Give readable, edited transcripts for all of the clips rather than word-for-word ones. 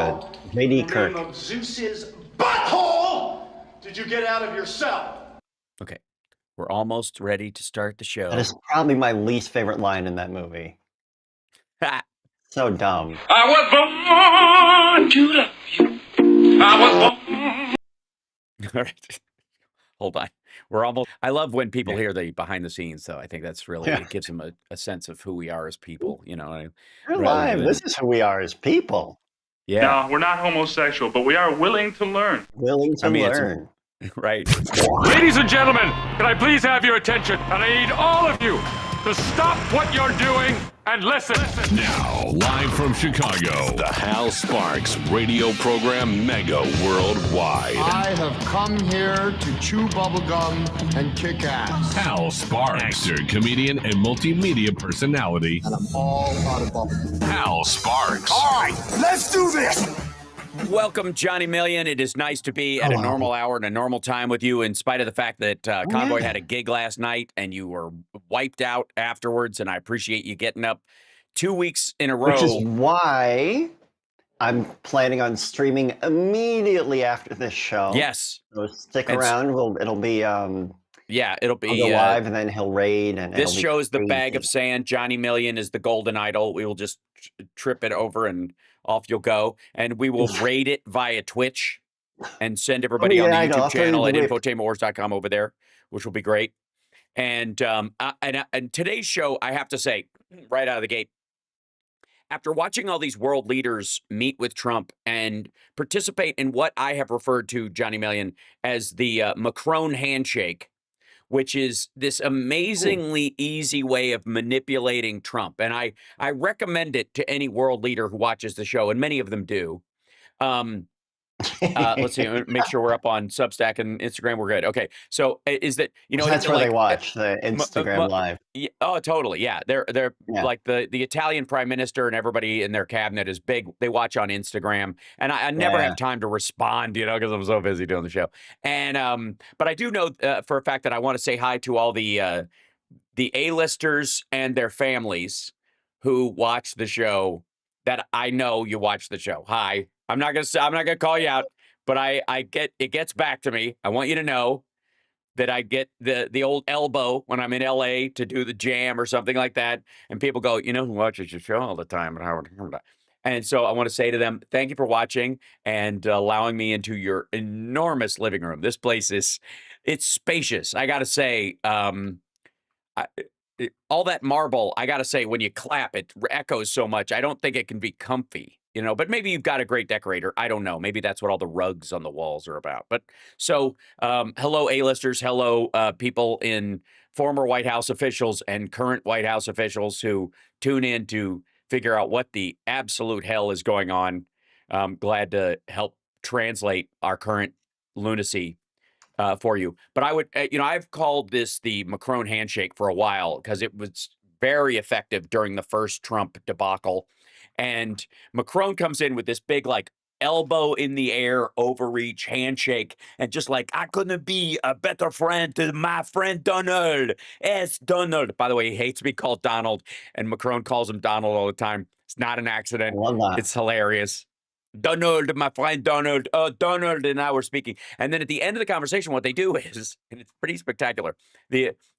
JD in the Kirk. name of Zeus's butthole did you get out of your cell? Okay, we're almost ready to start the show. That is probably my least favorite line in that movie. So dumb. I was born to love you. I was born. All right. Hold on. We're almost. I love when people hear the behind the scenes, though. I think that's really, it gives them a sense of who we are as people, you know. We're live. This is who we are as people. Yeah. No, we're not homosexual, but we are willing to learn. Willing to learn. Right. Ladies and gentlemen, can I please have your attention? And I need all of you to stop what you're doing and listen. Now, live from Chicago, the Hal Sparks radio program mega worldwide. I have come here to chew bubblegum and kick ass. Hal Sparks, actor, comedian, and multimedia personality. And I'm all out of bubblegum. Hal Sparks. All right, let's do this. Welcome, Johnny Million. It is nice to be at a normal hour and a normal time with you, in spite of the fact that Convoy had a gig last night and you were wiped out afterwards, and I appreciate you getting up 2 weeks in a row. Which is why I'm planning on streaming immediately after this show. Yes. So stick around. It'll be yeah, it'll be I'll go live, and then he'll raid. And this show is the crazy. bag of sand. Johnny Million is the golden idol. We will just trip it over and off you'll go, and we will raid it via Twitch and send everybody on the YouTube channel at infotainmentwars.com over there, which will be great. And today's show, I have to say, right out of the gate, after watching all these world leaders meet with Trump and participate in what I have referred to, Johnny Million, as the Macron handshake, which is this amazingly easy way of manipulating Trump. And I recommend it to any world leader who watches the show, and many of them do. Let's see, make sure we're up on Substack and Instagram. We're good. Okay. So is that, you know, that's where they watch the Instagram live. Oh, totally. Yeah. They're like the Italian prime minister and everybody in their cabinet is big. They watch on Instagram, and I never have time to respond, you know, because I'm so busy doing the show. And, but I do know for a fact that I want to say hi to all the A-listers and their families who watch the show, that I know you watch the show. Hi. I'm not gonna call you out, but it gets back to me. I want you to know that I get the old elbow when I'm in LA to do the jam or something like that, and people go, you know who watches your show all the time, and so I want to say to them, thank you for watching and allowing me into your enormous living room. This place it's spacious. I gotta say, all that marble, I gotta say, when you clap, it echoes so much. I don't think it can be comfy. You know, but maybe you've got a great decorator. I don't know. Maybe that's what all the rugs on the walls are about. But so, hello, A-listers. Hello, people in former White House officials and current White House officials who tune in to figure out what the absolute hell is going on. I'm glad to help translate our current lunacy for you. But I would, you know, I've called this the Macron handshake for a while because it was very effective during the first Trump debacle. And Macron comes in with this big, like, elbow in the air, overreach handshake, and just like, I couldn't be a better friend to my friend Donald. Yes, Donald. By the way, he hates to be called Donald, and Macron calls him Donald all the time. It's not an accident. It's hilarious. Donald, my friend Donald. Oh, Donald and I were speaking. And then at the end of the conversation, what they do is, and it's pretty spectacular,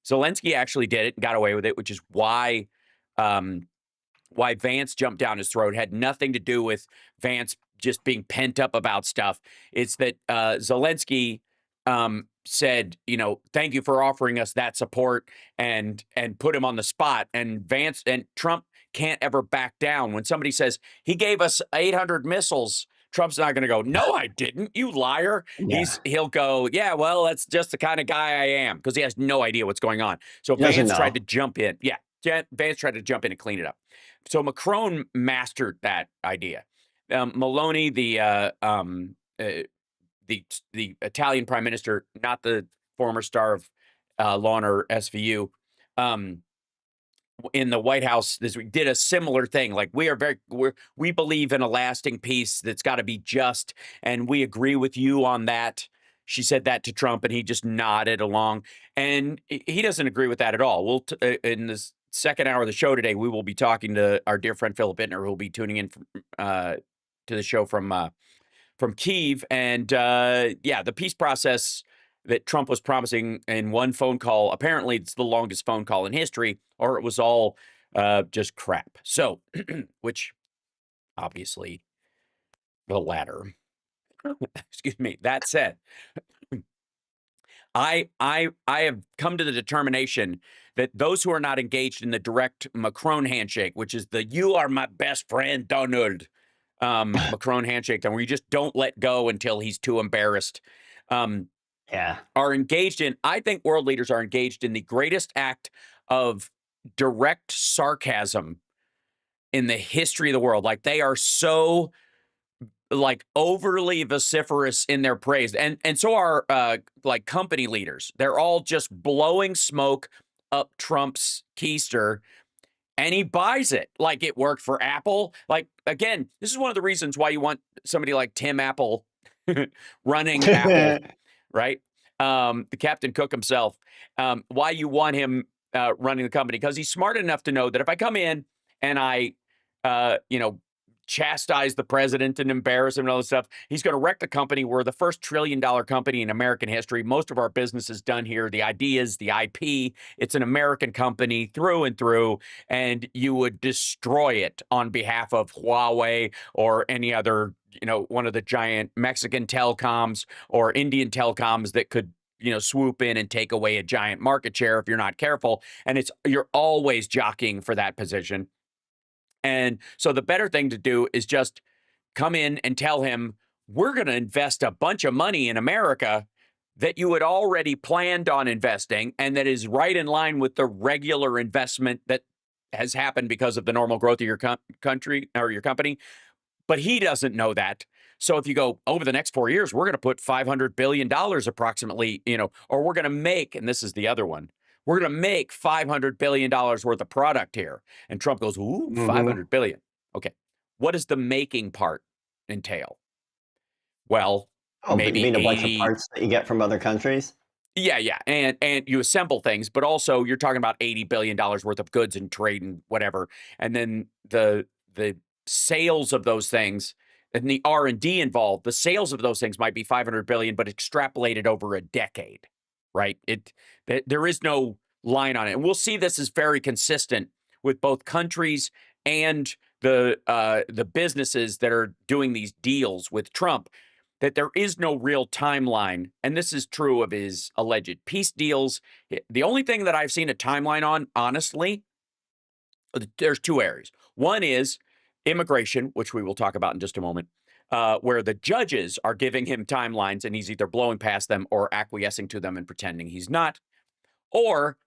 Zelensky actually did it and got away with it, which is why Vance jumped down his throat. Had nothing to do with Vance just being pent up about stuff. It's that Zelensky said, you know, thank you for offering us that support, and put him on the spot. And Vance and Trump can't ever back down. When somebody says, he gave us 800 missiles, Trump's not going to go, no, I didn't, you liar. Yeah. He'll go, yeah, well, that's just the kind of guy I am, because he has no idea what's going on. So Vance tried to jump in. Yeah, Vance tried to jump in and clean it up. So Macron mastered that idea. Maloney, the Italian prime minister, not the former star of Law and Order SVU, in the White House this week, did a similar thing. Like, we believe in a lasting peace that's got to be just, and we agree with you on that. She said that to Trump, and he just nodded along. And he doesn't agree with that at all. We'll in this second hour of the show today, we will be talking to our dear friend Philip Bittner, who will be tuning in to the show from Kyiv, and yeah, the peace process that Trump was promising in one phone call, apparently it's the longest phone call in history, or it was all just crap. So, which obviously the latter. Excuse me. That said, I have come to the determination that those who are not engaged in the direct Macron handshake, which is the "you are my best friend, Donald," Macron handshake, and where you just don't let go until he's too embarrassed, Yeah. are engaged in. I think world leaders are engaged in the greatest act of direct sarcasm in the history of the world. Like, they are so like overly vociferous in their praise, and so are like company leaders. They're all just blowing smoke up Trump's keister, and he buys it. Like, it worked for Apple. Like, again, this is one of the reasons why you want somebody like Tim Apple running Apple, right? The Captain Cook himself. Why you want him running the company, because he's smart enough to know that if I come in and I, chastise the president and embarrass him and all this stuff, he's going to wreck the company. We're the first $1 trillion company in American history. Most of our business is done here. The ideas, the IP, it's an American company through and through, and you would destroy it on behalf of Huawei or any other, one of the giant Mexican telecoms or Indian telecoms that could, swoop in and take away a giant market share if you're not careful. And you're always jockeying for that position. And so the better thing to do is just come in and tell him, we're going to invest a bunch of money in America that you had already planned on investing, and that is right in line with the regular investment that has happened because of the normal growth of your country or your company. But he doesn't know that. So if you go, over the next 4 years, we're going to put $500 billion approximately, or we're going to make, and this is the other one, we're going to make $500 billion worth of product here. And Trump goes, ooh, $500 billion. Okay. What does the making part entail? Well, Oh, but you maybe mean a bunch of 80. parts that you get from other countries? Yeah. And you assemble things, but also you're talking about $80 billion worth of goods and trade and whatever. And then the sales of those things and the R&D involved, the sales of those things might be $500 billion, but extrapolated over a decade, right? There is no line on it. And we'll see this is very consistent with both countries and the businesses that are doing these deals with Trump, that there is no real timeline. And this is true of his alleged peace deals. The only thing that I've seen a timeline on, honestly, there's two areas. One is immigration, which we will talk about in just a moment, where the judges are giving him timelines and he's either blowing past them or acquiescing to them and pretending he's not. Or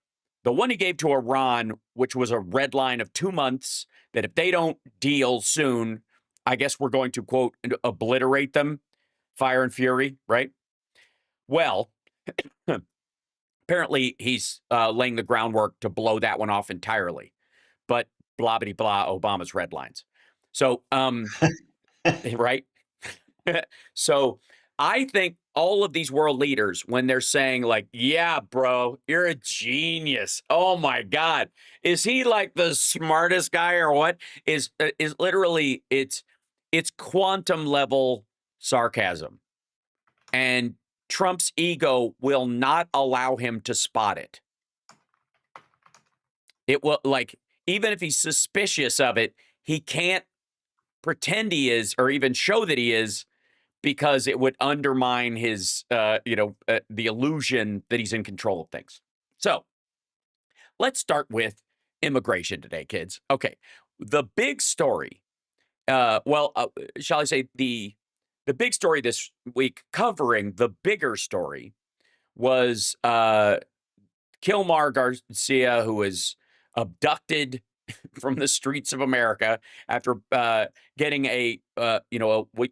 the one he gave to Iran, which was a red line of 2 months, that if they don't deal soon, I guess we're going to, quote, obliterate them, fire and fury, right? Well, apparently he's laying the groundwork to blow that one off entirely. But blah, blah, blah, Obama's red lines. So, right? So I think all of these world leaders, when they're saying like, yeah, bro, you're a genius. Oh my God. Is he like the smartest guy or what? Is literally, it's quantum level sarcasm. And Trump's ego will not allow him to spot it. It will, like, even if he's suspicious of it, he can't pretend he is or even show that he is, because it would undermine his, the illusion that he's in control of things. So let's start with immigration today, kids. Okay. The big story, shall I say the big story this week covering the bigger story was Kilmar Garcia, who was abducted from the streets of America after getting a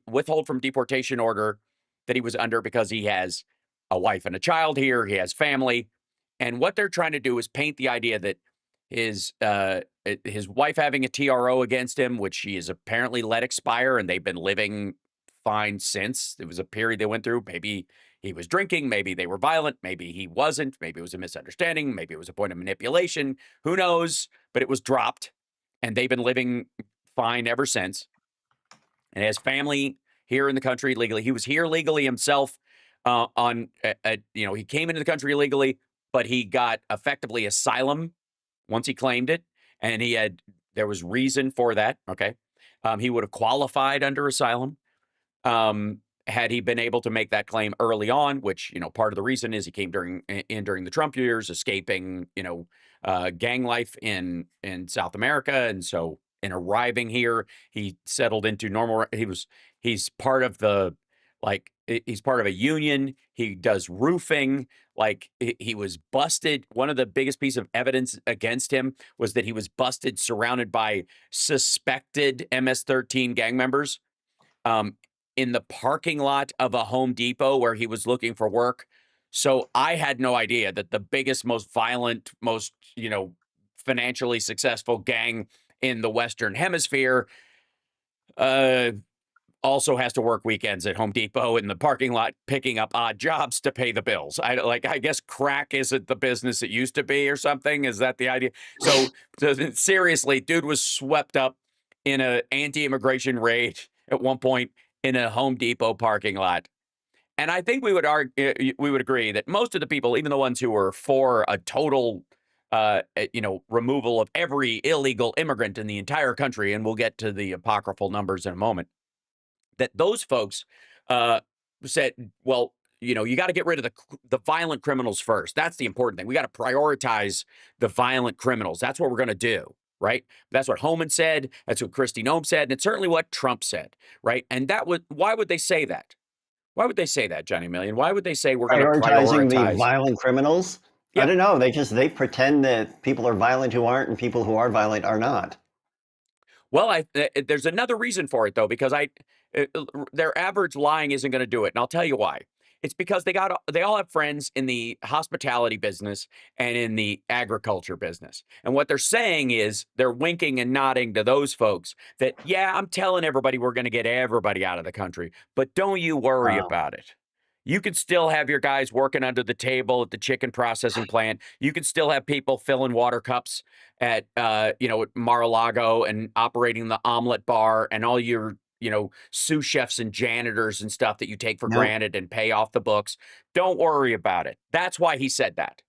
withhold from deportation order that he was under because he has a wife and a child here. He has family. And what they're trying to do is paint the idea that his wife having a TRO against him, which she has apparently let expire, and they've been living fine since. It was a period they went through. Maybe he was drinking, maybe they were violent, maybe he wasn't, maybe it was a misunderstanding, maybe it was a point of manipulation, who knows, but it was dropped, and they've been living fine ever since. and has family here in the country legally. He was here legally himself. He came into the country illegally, but he got effectively asylum once he claimed it, and there was reason for that. Okay, he would have qualified under asylum had he been able to make that claim early on. Which part of the reason is he came during the Trump years, escaping gang life in South America, and so in arriving here, he settled into normal. He's part of he's part of a union. He does roofing. He was busted. One of the biggest pieces of evidence against him was that he was busted surrounded by suspected MS-13 gang members in the parking lot of a Home Depot where he was looking for work. So I had no idea that the biggest, most violent, most, financially successful gang in the Western Hemisphere also has to work weekends at Home Depot in the parking lot, picking up odd jobs to pay the bills. I guess crack isn't the business it used to be or something. Is that the idea? So seriously, dude was swept up in an anti-immigration raid at one point in a Home Depot parking lot. And I think we would agree that most of the people, even the ones who were for a total removal of every illegal immigrant in the entire country, and we'll get to the apocryphal numbers in a moment, that those folks said, well, you got to get rid of the violent criminals first. That's the important thing. We got to prioritize the violent criminals. That's what we're going to do, right? That's what Homan said. That's what Kristi Noem said. And it's certainly what Trump said, right? And why would they say that? Why would they say that, Johnny Million? Why would they say we're going to prioritize the violent criminals? Yeah. I don't know. They pretend that people are violent who aren't, and people who are violent are not. Well, there's another reason for it, though, because their average lying isn't going to do it. And I'll tell you why. It's because they all have friends in the hospitality business and in the agriculture business. And what they're saying is they're winking and nodding to those folks that, yeah, I'm telling everybody we're going to get everybody out of the country, but don't you worry about it. You can still have your guys working under the table at the chicken processing plant. You can still have people filling water cups at Mar-a-Lago and operating the omelet bar and all your sous chefs and janitors and stuff that you take for granted and pay off the books. Don't worry about it. That's why he said that.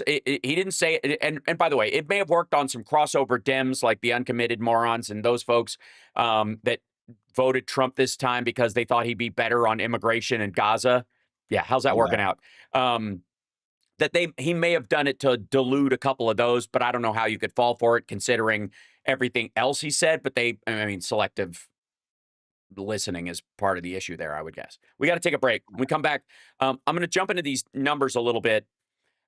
He didn't say it. And by the way, it may have worked on some crossover Dems like the uncommitted morons and those folks that voted Trump this time because they thought he'd be better on immigration and Gaza. Yeah, how's that working out? He may have done it to dilute a couple of those, but I don't know how you could fall for it considering everything else he said. But selective listening is part of the issue there, I would guess. We got to take a break. When we come back, I'm going to jump into these numbers a little bit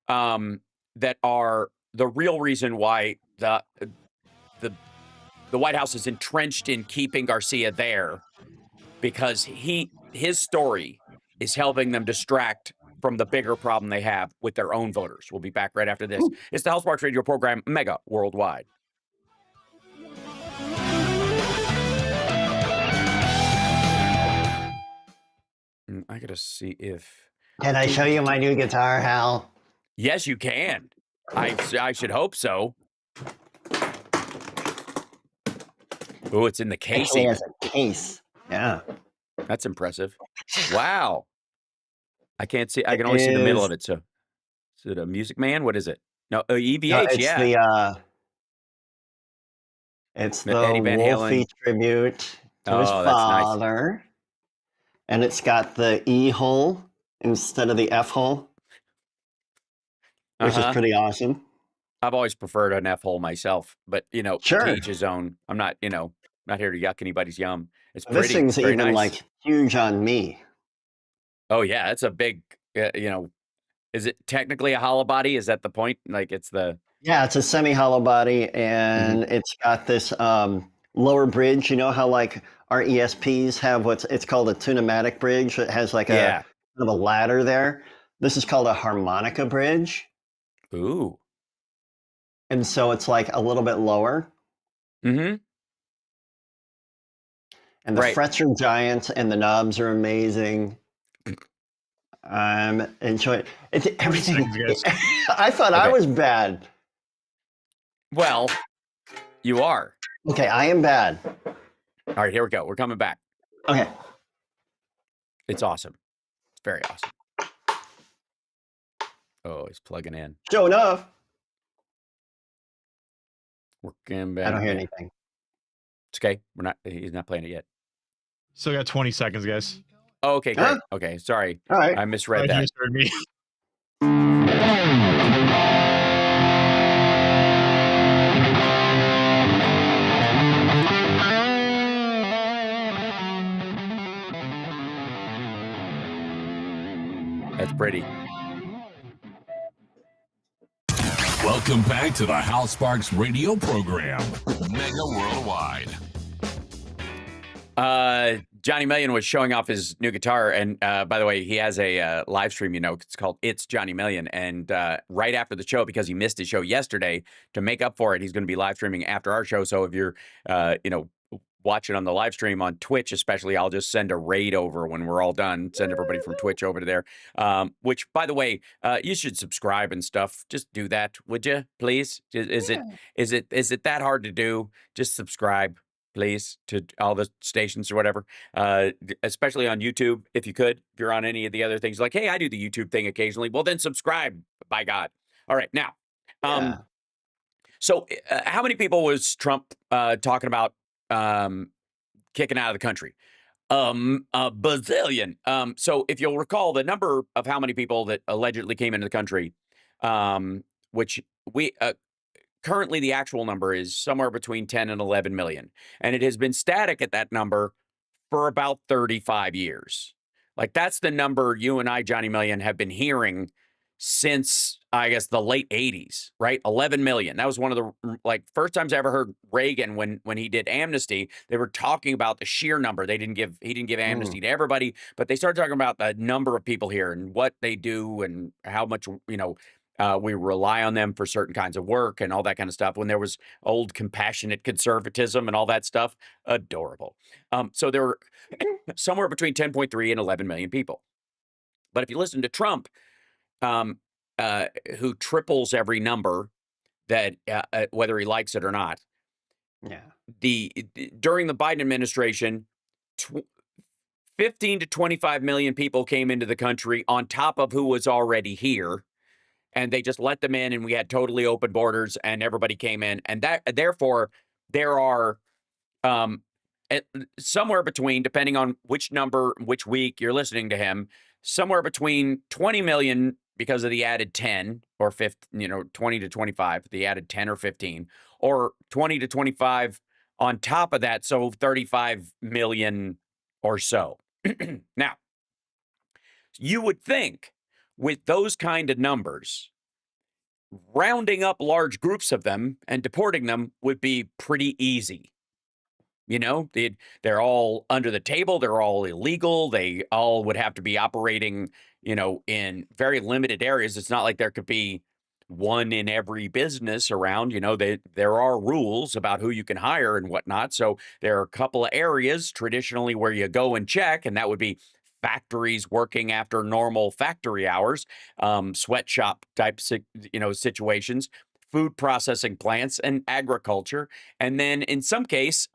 that are the real reason why the White House is entrenched in keeping Garcia there, because his story is helping them distract from the bigger problem they have with their own voters. We'll be back right after this. It's the Hal Sparks Radio program, Mega Worldwide. I gotta see if... Can I show you my new guitar, Hal? Yes, you can. I should hope so. Oh, it's in the casing. Actually, as a case. Yeah. That's impressive. Wow. I can't see. I can only see the middle of it. So, is it a Music Man? What is it? No, EVH. No, it's yeah. It's the Eddie Van Wolfie Halen tribute to his father. Nice. And it's got the E hole instead of the F hole, which is pretty awesome. I've always preferred an F hole myself, but sure. To each his own. I'm not, not here to yuck anybody's yum. It's this pretty. Thing's very even nice. Huge on me. Oh yeah, it's a big. Is it technically a hollow body? Is that the point? It's the. Yeah, it's a semi-hollow body, and it's got this lower bridge. You know how our ESPs have it's called a tunematic bridge. It has a kind of a ladder there. This is called a harmonica bridge. Ooh. And so it's a little bit lower. Mm-hmm. And the frets are giant, and the knobs are amazing. I'm enjoying it. Everything. I thought I was bad. Well, you are. Okay, I am bad. All right, here we go. We're coming back. Okay. It's awesome. It's very awesome. Oh, he's plugging in. Sure enough. We're coming back. I don't hear anything. It's okay. He's not playing it yet. Still got 20 seconds, guys. Oh, okay, great. Huh? Okay, sorry. All right. I misread You that. just heard me. That's pretty. Welcome back to the Hal Sparks radio program, Mega Worldwide. Johnny Million was showing off his new guitar, and by the way, he has a live stream. It's called "It's Johnny Million," and right after the show, because he missed his show yesterday, to make up for it, he's going to be live streaming after our show. So if you're, watching on the live stream on Twitch, especially, I'll just send a raid over when we're all done. Send everybody from Twitch over to there. Which, by the way, you should subscribe and stuff. Just do that, would you, please? Is it that hard to do? Just subscribe, please, to all the stations or whatever. Especially on YouTube, if you could. If you're on any of the other things, like, hey, I do the YouTube thing occasionally. Well, then subscribe. By God. All right, now. So, how many people was Trump talking about? Kicking out of the country, a bazillion. So if you'll recall, the number of how many people that allegedly came into the country, which we currently the actual number is somewhere between 10 and 11 million, and it has been static at that number for about 35 years. Like, that's the number you and I, Johnny Million, have been hearing since, I guess, the late 80s, right? 11 million. That was one of the first times I ever heard Reagan when he did amnesty. They were talking about the sheer number. He didn't give amnesty to everybody, but they started talking about the number of people here and what they do and how much, we rely on them for certain kinds of work and all that kind of stuff. When there was old compassionate conservatism and all that stuff, adorable. So there were somewhere between 10.3 and 11 million people. But if you listen to Trump, who triples every number that whether he likes it or not. Yeah. During the Biden administration, 15 to 25 million people came into the country on top of who was already here, and they just let them in, and we had totally open borders, and everybody came in, and therefore there are somewhere between, depending on which number, which week you're listening to him, somewhere between 20 million because of the added 10 or 15, 20 to 25, the added 10 or 15, or 20 to 25 on top of that, so 35 million or so. Now, you would think with those kind of numbers, rounding up large groups of them and deporting them would be pretty easy. They're all under the table. They're all illegal. They all would have to be operating, in very limited areas. It's not like there could be one in every business around. There are rules about who you can hire and whatnot. So there are a couple of areas traditionally where you go and check, and that would be factories working after normal factory hours, sweatshop type, situations, food processing plants, and agriculture, and then in some case,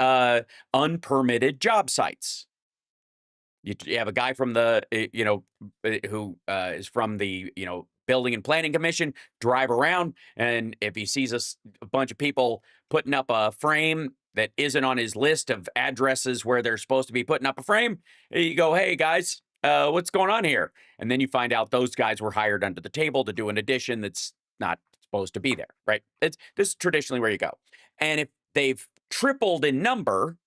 unpermitted job sites. You have a guy from the, who is from the, Building and Planning Commission, drive around, and if he sees a bunch of people putting up a frame that isn't on his list of addresses where they're supposed to be putting up a frame, you go, hey, guys, what's going on here? And then you find out those guys were hired under the table to do an addition that's not supposed to be there, right? This is traditionally where you go. And if they've tripled in number,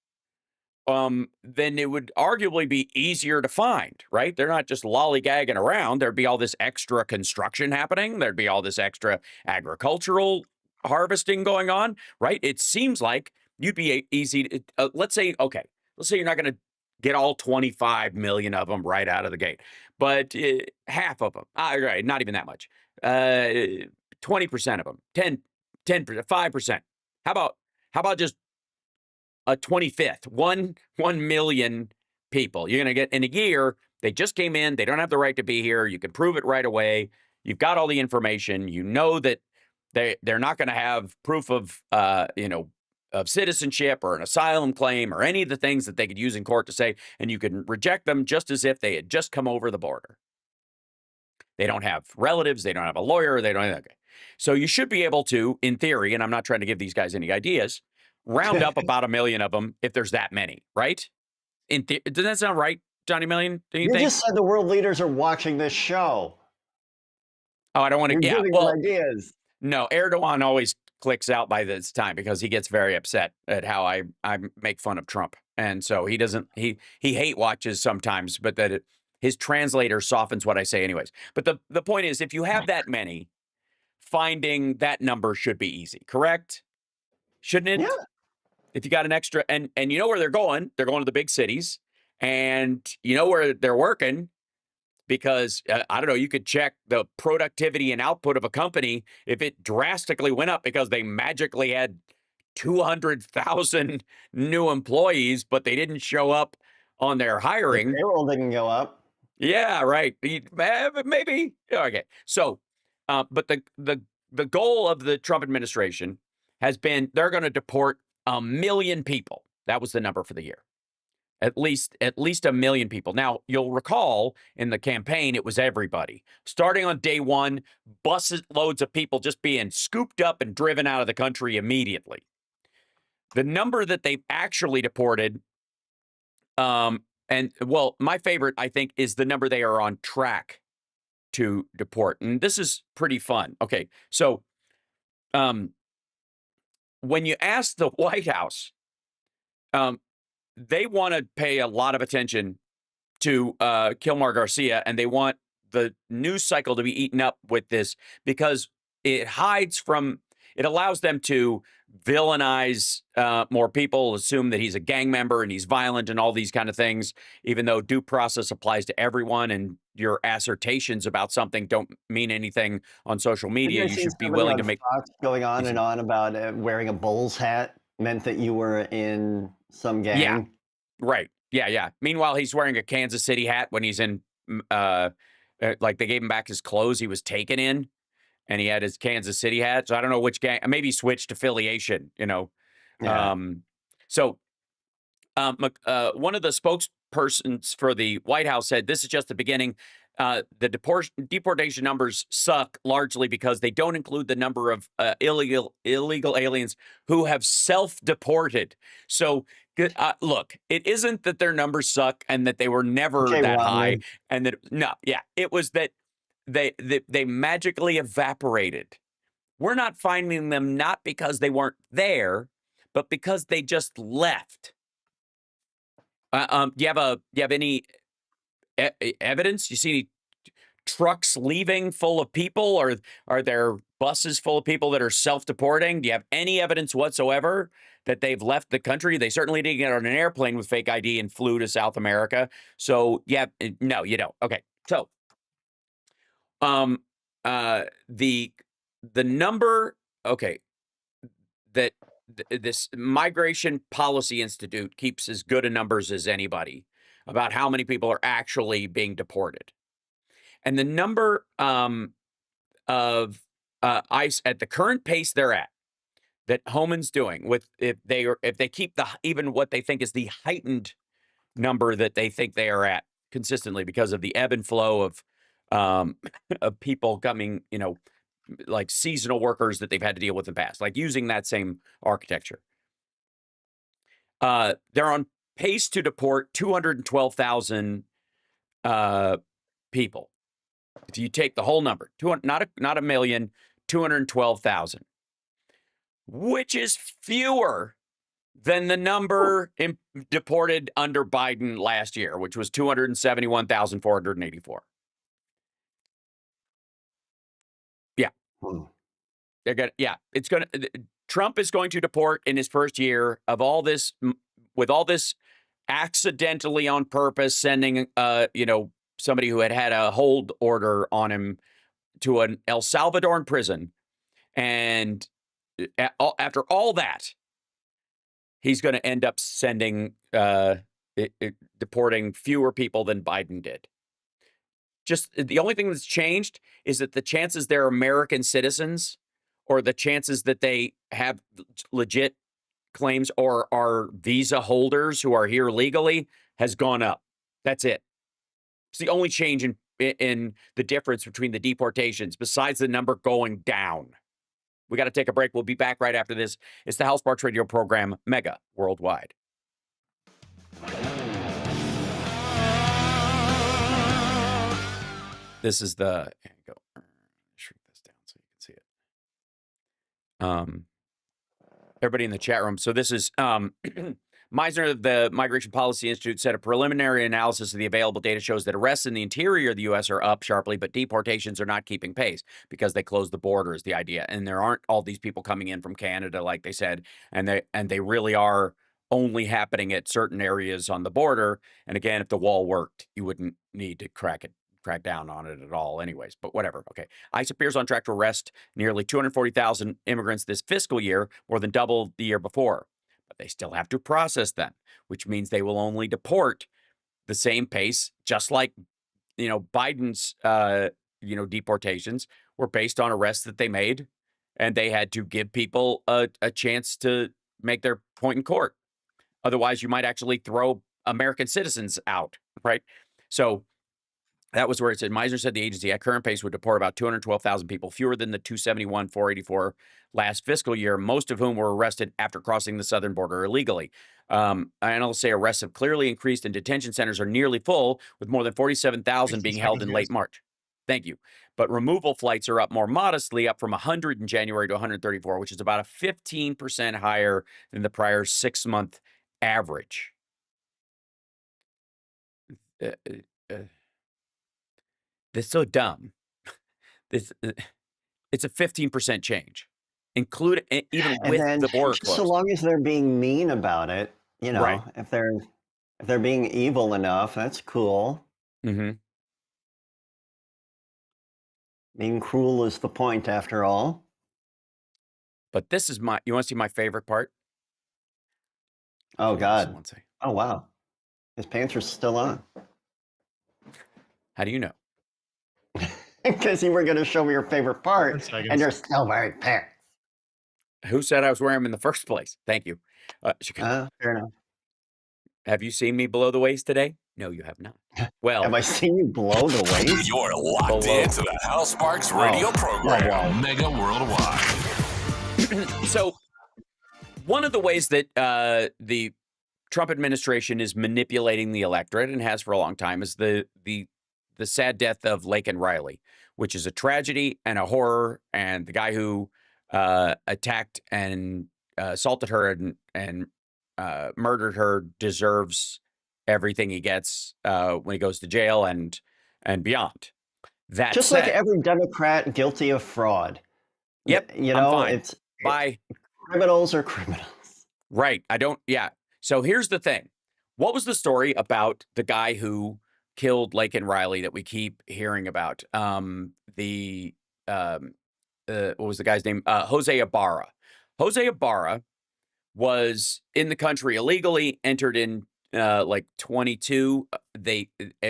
then it would arguably be easier to find, right? They're not just lollygagging around. There'd be all this extra construction happening. There'd be all this extra agricultural harvesting going on, right? It seems like you'd be easy to, let's say you're not going to get all 25 million of them right out of the gate, but half of them, right, not even that much. 20% of them, 10%, 5%. How about just a 25th, 1 million people you're going to get in a year? They just came in. They don't have the right to be here. You can prove it right away. You've got all the information. You know that they're not going to have proof of, citizenship or an asylum claim or any of the things that they could use in court to say, and you can reject them just as if they had just come over the border. They don't have relatives. They don't have a lawyer. They don't. Okay. So you should be able to, in theory, and I'm not trying to give these guys any ideas, round up about 1 million of them if there's that many, right? Does that sound right, Johnny Million? Do you You think? just said the world leaders are watching this show. Oh, I don't want to. You're Yeah. giving Well, them ideas. no, Erdogan always clicks out by this time because he gets very upset at how I make fun of Trump. And so he doesn't, he hate watches sometimes, but his translator softens what I say anyways. But the point is, if you have that many, finding that number should be easy, correct? Shouldn't it? Yeah. If you got an extra, and you know where they're going to the big cities, and you know where they're working, because I don't know, you could check the productivity and output of a company if it drastically went up because they magically had 200,000 new employees, but they didn't show up on their The hiring. payroll didn't go up. Yeah, right. Maybe. Okay. So, but the goal of the Trump administration has been they're going to deport 1 million people. That was the number for the year. At least 1 million people. Now, you'll recall in the campaign, it was everybody. Starting on day one, buses loads of people just being scooped up and driven out of the country immediately. The number that they've actually deported, and well, my favorite, I think, is the number they are on track to deport. And this is pretty fun. Okay, so when you ask the White House, they want to pay a lot of attention to Kilmar Garcia, and they want the news cycle to be eaten up with this because it allows them to villainize more people, assume that he's a gang member and he's violent and all these kind of things, even though due process applies to everyone and your assertions about something don't mean anything on social media. You should be willing to make Fox going on and on about wearing a Bulls hat meant that you were in some gang. Yeah, right. Yeah. Meanwhile, he's wearing a Kansas City hat when he's in, like they gave him back his clothes he was taken in, and he had his Kansas City hat. So I don't know which gang, maybe he switched affiliation, you know. Yeah. One of the spokespersons for the White House said, this is just the beginning. The deportation numbers suck largely because they don't include the number of illegal aliens who have self-deported. So look, it isn't that their numbers suck and that they were never that high, and that it was that they magically evaporated. We're not finding them not because they weren't there, but because they just left. Do you have any evidence? You see any trucks leaving full of people, or are there buses full of people that are self-deporting? Do you have any evidence whatsoever that they've left the country? They certainly didn't get on an airplane with fake ID and flew to South America. So yeah, no, you don't. Okay, so the number, okay, that this Migration Policy Institute keeps as good a numbers as anybody about how many people are actually being deported. And the number of ICE at the current pace they're at, that Homan's doing with, if they keep even what they think is the heightened number that they think they are at consistently because of the ebb and flow of people coming, you know, like seasonal workers that they've had to deal with in the past, like using that same architecture. They're on pace to deport 212,000 people. If you take the whole number, not a million, 212,000, which is fewer than the number deported under Biden last year, which was 271,484. Yeah. Trump is going to deport in his first year of all this, with all this accidentally on purpose sending, somebody who had a hold order on him to an El Salvadoran prison. And after all that, he's going to end up sending, deporting fewer people than Biden did. Just the only thing that's changed is that the chances they're American citizens, or the chances that they have legit claims or are visa holders who are here legally has gone up. That's it. It's the only change in the difference between the deportations, besides the number going down. We got to take a break. We'll be back right after this. It's the Hal Sparks radio program, Mega Worldwide. This is the, here you go. Shrink this down so you can see it. Everybody in the chat room. So this is Meisner of the Migration Policy Institute said a preliminary analysis of the available data shows that arrests in the interior of the U.S. are up sharply, but deportations are not keeping pace because they closed the border is the idea. And there aren't all these people coming in from Canada, like they said, and they really are only happening at certain areas on the border. And again, if the wall worked, you wouldn't need to crack down on it at all anyways, but whatever. Okay. ICE appears on track to arrest nearly 240,000 immigrants this fiscal year, more than double the year before. But they still have to process them, which means they will only deport the same pace, just like, Biden's, deportations were based on arrests that they made, and they had to give people a chance to make their point in court. Otherwise, you might actually throw American citizens out, right? So that was where it said, Meisner said the agency at current pace would deport about 212,000 people, fewer than the 271,484 last fiscal year, most of whom were arrested after crossing the southern border illegally. Analysts say arrests have clearly increased and detention centers are nearly full, with more than 47,000 being held in late March. Thank you. But removal flights are up more modestly, up from 100 in January to 134, which is about a 15% higher than the prior 6-month average. That's so dumb. It's a 15% change, include even with the border closed. So long as they're being mean about it, Right. if they're being evil enough, that's cool. Mm-hmm. Being cruel is the point, after all. But this is you want to see my favorite part? Oh, God. One second. Oh, wow. His pants are still on. How do you know? Because you were going to show me your favorite part, and you're still wearing pants. Who said I was wearing them in the first place? Thank you. Fair enough. Have you seen me below the waist today? No, you have not. Well, have I seen you below the waist? You're locked into the Hal Sparks radio program, Mega Worldwide. So, one of the ways that the Trump administration is manipulating the electorate, and has for a long time, is the sad death of Laken Riley, which is a tragedy and a horror. And the guy who attacked and assaulted her and murdered her deserves everything he gets when he goes to jail and beyond. That just said, like every Democrat guilty of fraud. Yep, it's bye. Criminals are criminals. Right. Yeah. So here's the thing. What was the story about the guy who killed Laken Riley that we keep hearing about? What was the guy's name? Jose Ibarra. Jose Ibarra was in the country illegally, entered in 22.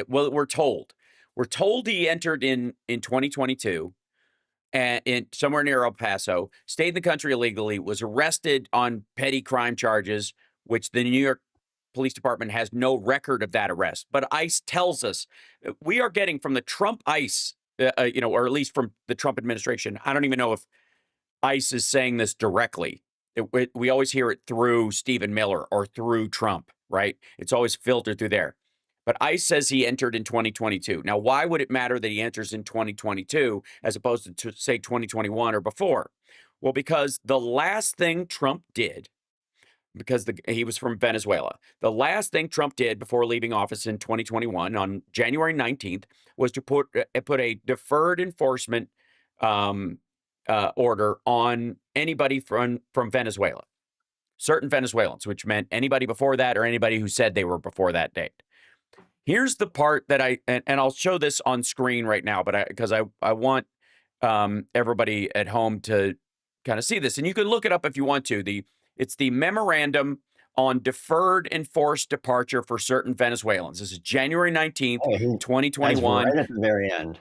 We're told he entered in 2022 and in somewhere near El Paso, stayed in the country illegally, was arrested on petty crime charges, which the New York Police Department has no record of that arrest. But ICE tells us we are getting from the Trump ICE, or at least from the Trump administration. I don't even know if ICE is saying this directly. We always hear it through Stephen Miller or through Trump, right? It's always filtered through there. But ICE says he entered in 2022. Now, why would it matter that he enters in 2022 as opposed to say, 2021 or before? Well, because the last thing Trump did, because he was from Venezuela, the last thing Trump did before leaving office in 2021 on January 19th was to put a deferred enforcement order on anybody from Venezuela, certain Venezuelans, which meant anybody before that or anybody who said they were before that date. Here's the part that and I'll show this on screen right now, but because I want everybody at home to kind of see this, and you can look it up if you want to. It's the memorandum on deferred enforced departure for certain Venezuelans. This is January 19th, 2021. Right at the very end.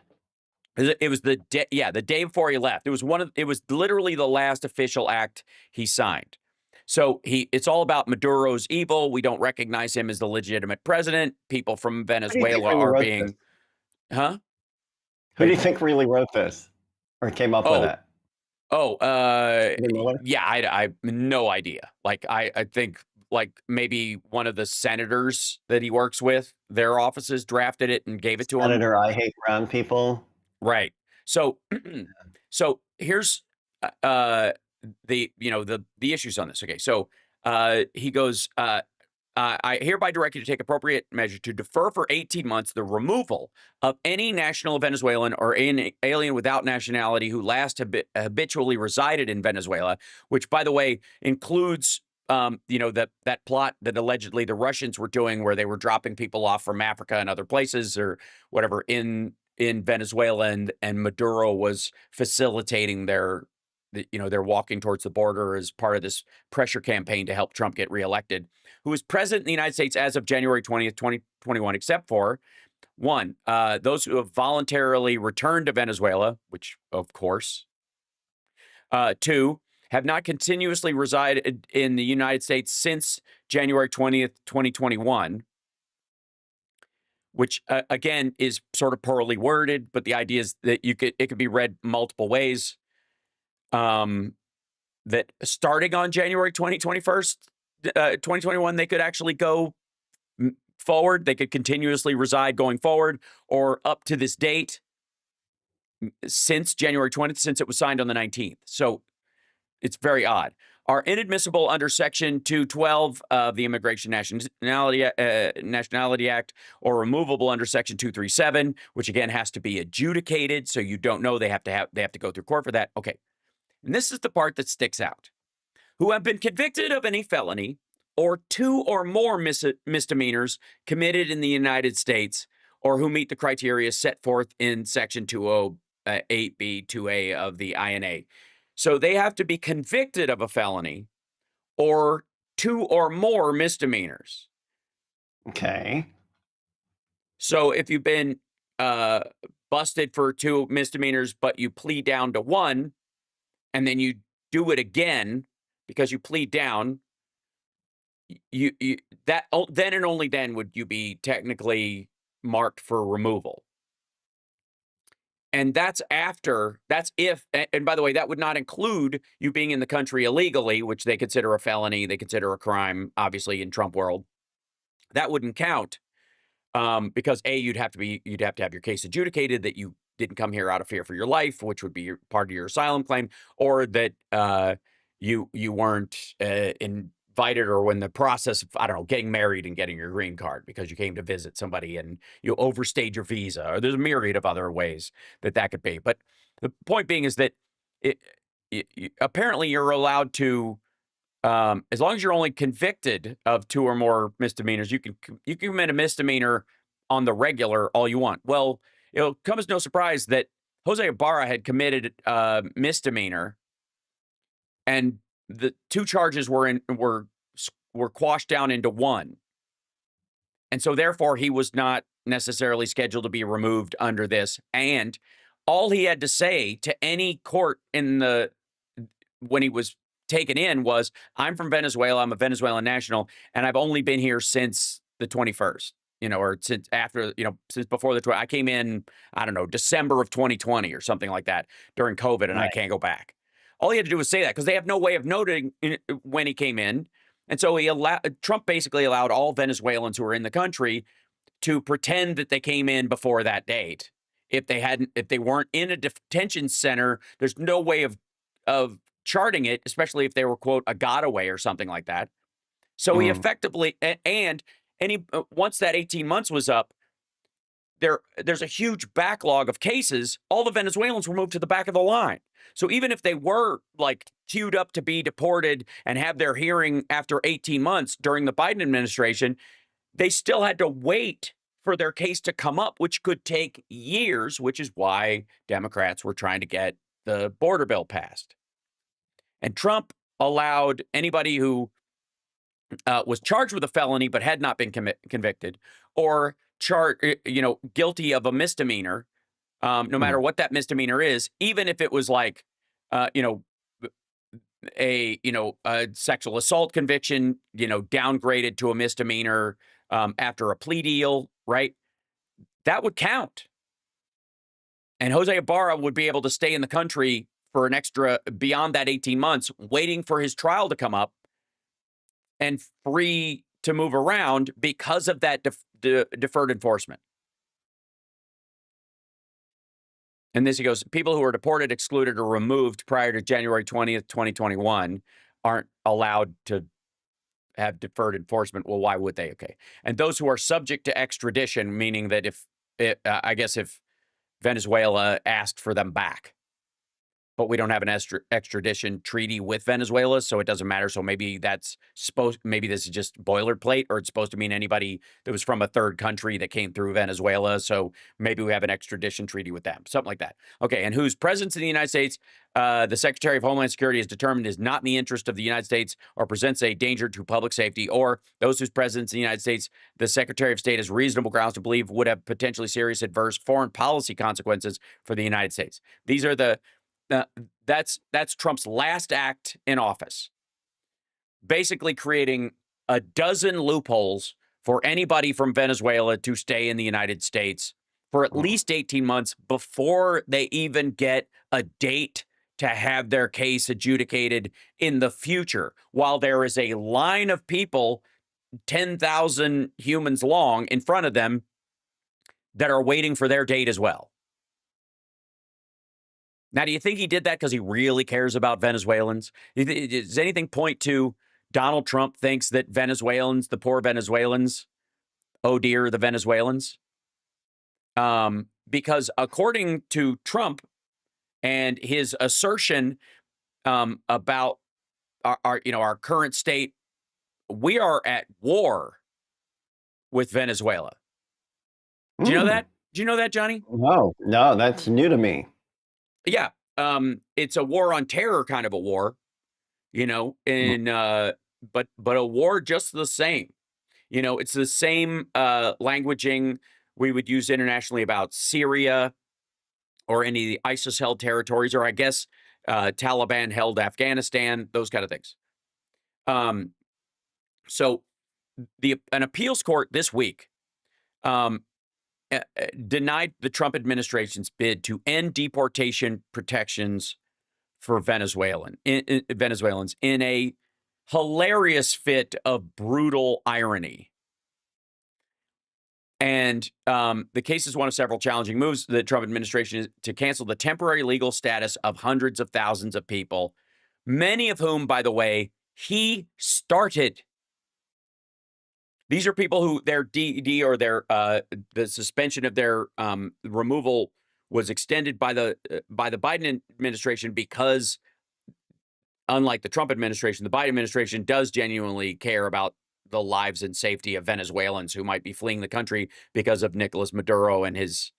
It was the day before he left. It was literally the last official act he signed. So it's all about Maduro's evil. We don't recognize him as the legitimate president. People from Who do you think Venezuela really are wrote this? being, huh? Who do you think really wrote this or came up with Oh, it? oh, Stephen Miller? yeah, I no idea. Like, I think like maybe one of the senators that he works with, their offices drafted it and gave it to him. Senator, I hate brown people. Right. So, so here's the the issues on this. Okay, so he goes, I hereby direct you to take appropriate measure to defer for 18 months the removal of any national Venezuelan or any alien without nationality who last habitually resided in Venezuela, which, by the way, includes that plot that allegedly the Russians were doing where they were dropping people off from Africa and other places or whatever in Venezuela, and Maduro was facilitating their they're walking towards the border as part of this pressure campaign to help Trump get reelected, who is president in the United States as of January 20th, 2021, except for one, those who have voluntarily returned to Venezuela, which of course, two, have not continuously resided in the United States since January 20th, 2021, which again is sort of poorly worded, but the idea is that it could be read multiple ways. That starting on January 2021, they could actually go forward. They could continuously reside going forward, or up to this date since January 20th, since it was signed on the 19th. So it's very odd. Are inadmissible under Section 212 of the Immigration Nationality Act, or removable under Section 237, which again has to be adjudicated. So you don't know, they have to go through court for that. Okay. And this is the part that sticks out. Who have been convicted of any felony or two or more misdemeanors committed in the United States, or who meet the criteria set forth in Section 208B 2A of the INA. So they have to be convicted of a felony or two or more misdemeanors. Okay. So if you've been busted for two misdemeanors, but you plead down to one, and then you do it again because you plead down, then and only then would you be technically marked for removal. And that's if, and by the way, that would not include you being in the country illegally, which they consider a felony, they consider a crime, obviously, in Trump world. That wouldn't count because you'd have to have your case adjudicated that you didn't come here out of fear for your life, which would be part of your asylum claim, or that you weren't invited or in the process of, I don't know, getting married and getting your green card because you came to visit somebody and you overstayed your visa, or there's a myriad of other ways that could be. But the point being is that apparently you're allowed to, as long as you're only convicted of two or more misdemeanors, you can commit a misdemeanor on the regular all you want. Well, it'll come as no surprise that Jose Ibarra had committed a misdemeanor, and the two charges were quashed down into one. And so therefore he was not necessarily scheduled to be removed under this. And all he had to say to any court when he was taken in was, I'm from Venezuela, I'm a Venezuelan national, and I've only been here since the 21st, or since before I came in, I don't know, December of 2020 or something like that during COVID, and Right. I can't go back. All he had to do was say that, because they have no way of noting when he came in. And so Trump basically allowed all Venezuelans who were in the country to pretend that they came in before that date. If they weren't in a detention center, there's no way of charting it, especially if they were, quote, a gotaway or something like that. So he effectively, once that 18 months was up, there's a huge backlog of cases. All the Venezuelans were moved to the back of the line. So even if they were like queued up to be deported and have their hearing after 18 months during the Biden administration, they still had to wait for their case to come up, which could take years, which is why Democrats were trying to get the border bill passed. And Trump allowed anybody who was charged with a felony but had not been convicted, or guilty of a misdemeanor, no matter what that misdemeanor is, even if it was like, a sexual assault conviction, downgraded to a misdemeanor after a plea deal, right? That would count. And Jose Ibarra would be able to stay in the country for an extra, beyond that 18 months, waiting for his trial to come up and free to move around because of that deferred enforcement. And this, he goes, people who are deported, excluded, or removed prior to January 20th, 2021 aren't allowed to have deferred enforcement. Well, why would they? Okay. And those who are subject to extradition, meaning that if Venezuela asked for them back, but we don't have an extradition treaty with Venezuela, so it doesn't matter. So maybe maybe this is just boilerplate, or it's supposed to mean anybody that was from a third country that came through Venezuela. So maybe we have an extradition treaty with them, something like that. Okay, and whose presence in the United States, the Secretary of Homeland Security has determined is not in the interest of the United States or presents a danger to public safety, or those whose presence in the United States, the Secretary of State has reasonable grounds to believe would have potentially serious adverse foreign policy consequences for the United States. These are that's Trump's last act in office, basically creating a dozen loopholes for anybody from Venezuela to stay in the United States for at least 18 months before they even get a date to have their case adjudicated in the future, while there is a line of people, 10,000 humans long, in front of them that are waiting for their date as well. Now, do you think he did that because he really cares about Venezuelans? Does anything point to Donald Trump thinks that Venezuelans, the poor Venezuelans, oh dear, the Venezuelans? Because according to Trump and his assertion about our current state, we are at war with Venezuela. Do you know that? Do you know that, Johnny? No, that's new to me. Yeah. It's a war on terror kind of a war, but a war just the same. It's the same languaging we would use internationally about Syria or any of the ISIS-held territories, or I guess Taliban-held Afghanistan, those kind of things. So an appeals court this week denied the Trump administration's bid to end deportation protections for Venezuelans in a hilarious fit of brutal irony. And the case is one of several challenging moves the Trump administration is to cancel the temporary legal status of hundreds of thousands of people, many of whom, by the way, he started. These are people who their DD or their the suspension of their removal was extended by the Biden administration because, unlike the Trump administration, the Biden administration does genuinely care about the lives and safety of Venezuelans who might be fleeing the country because of Nicolas Maduro and his,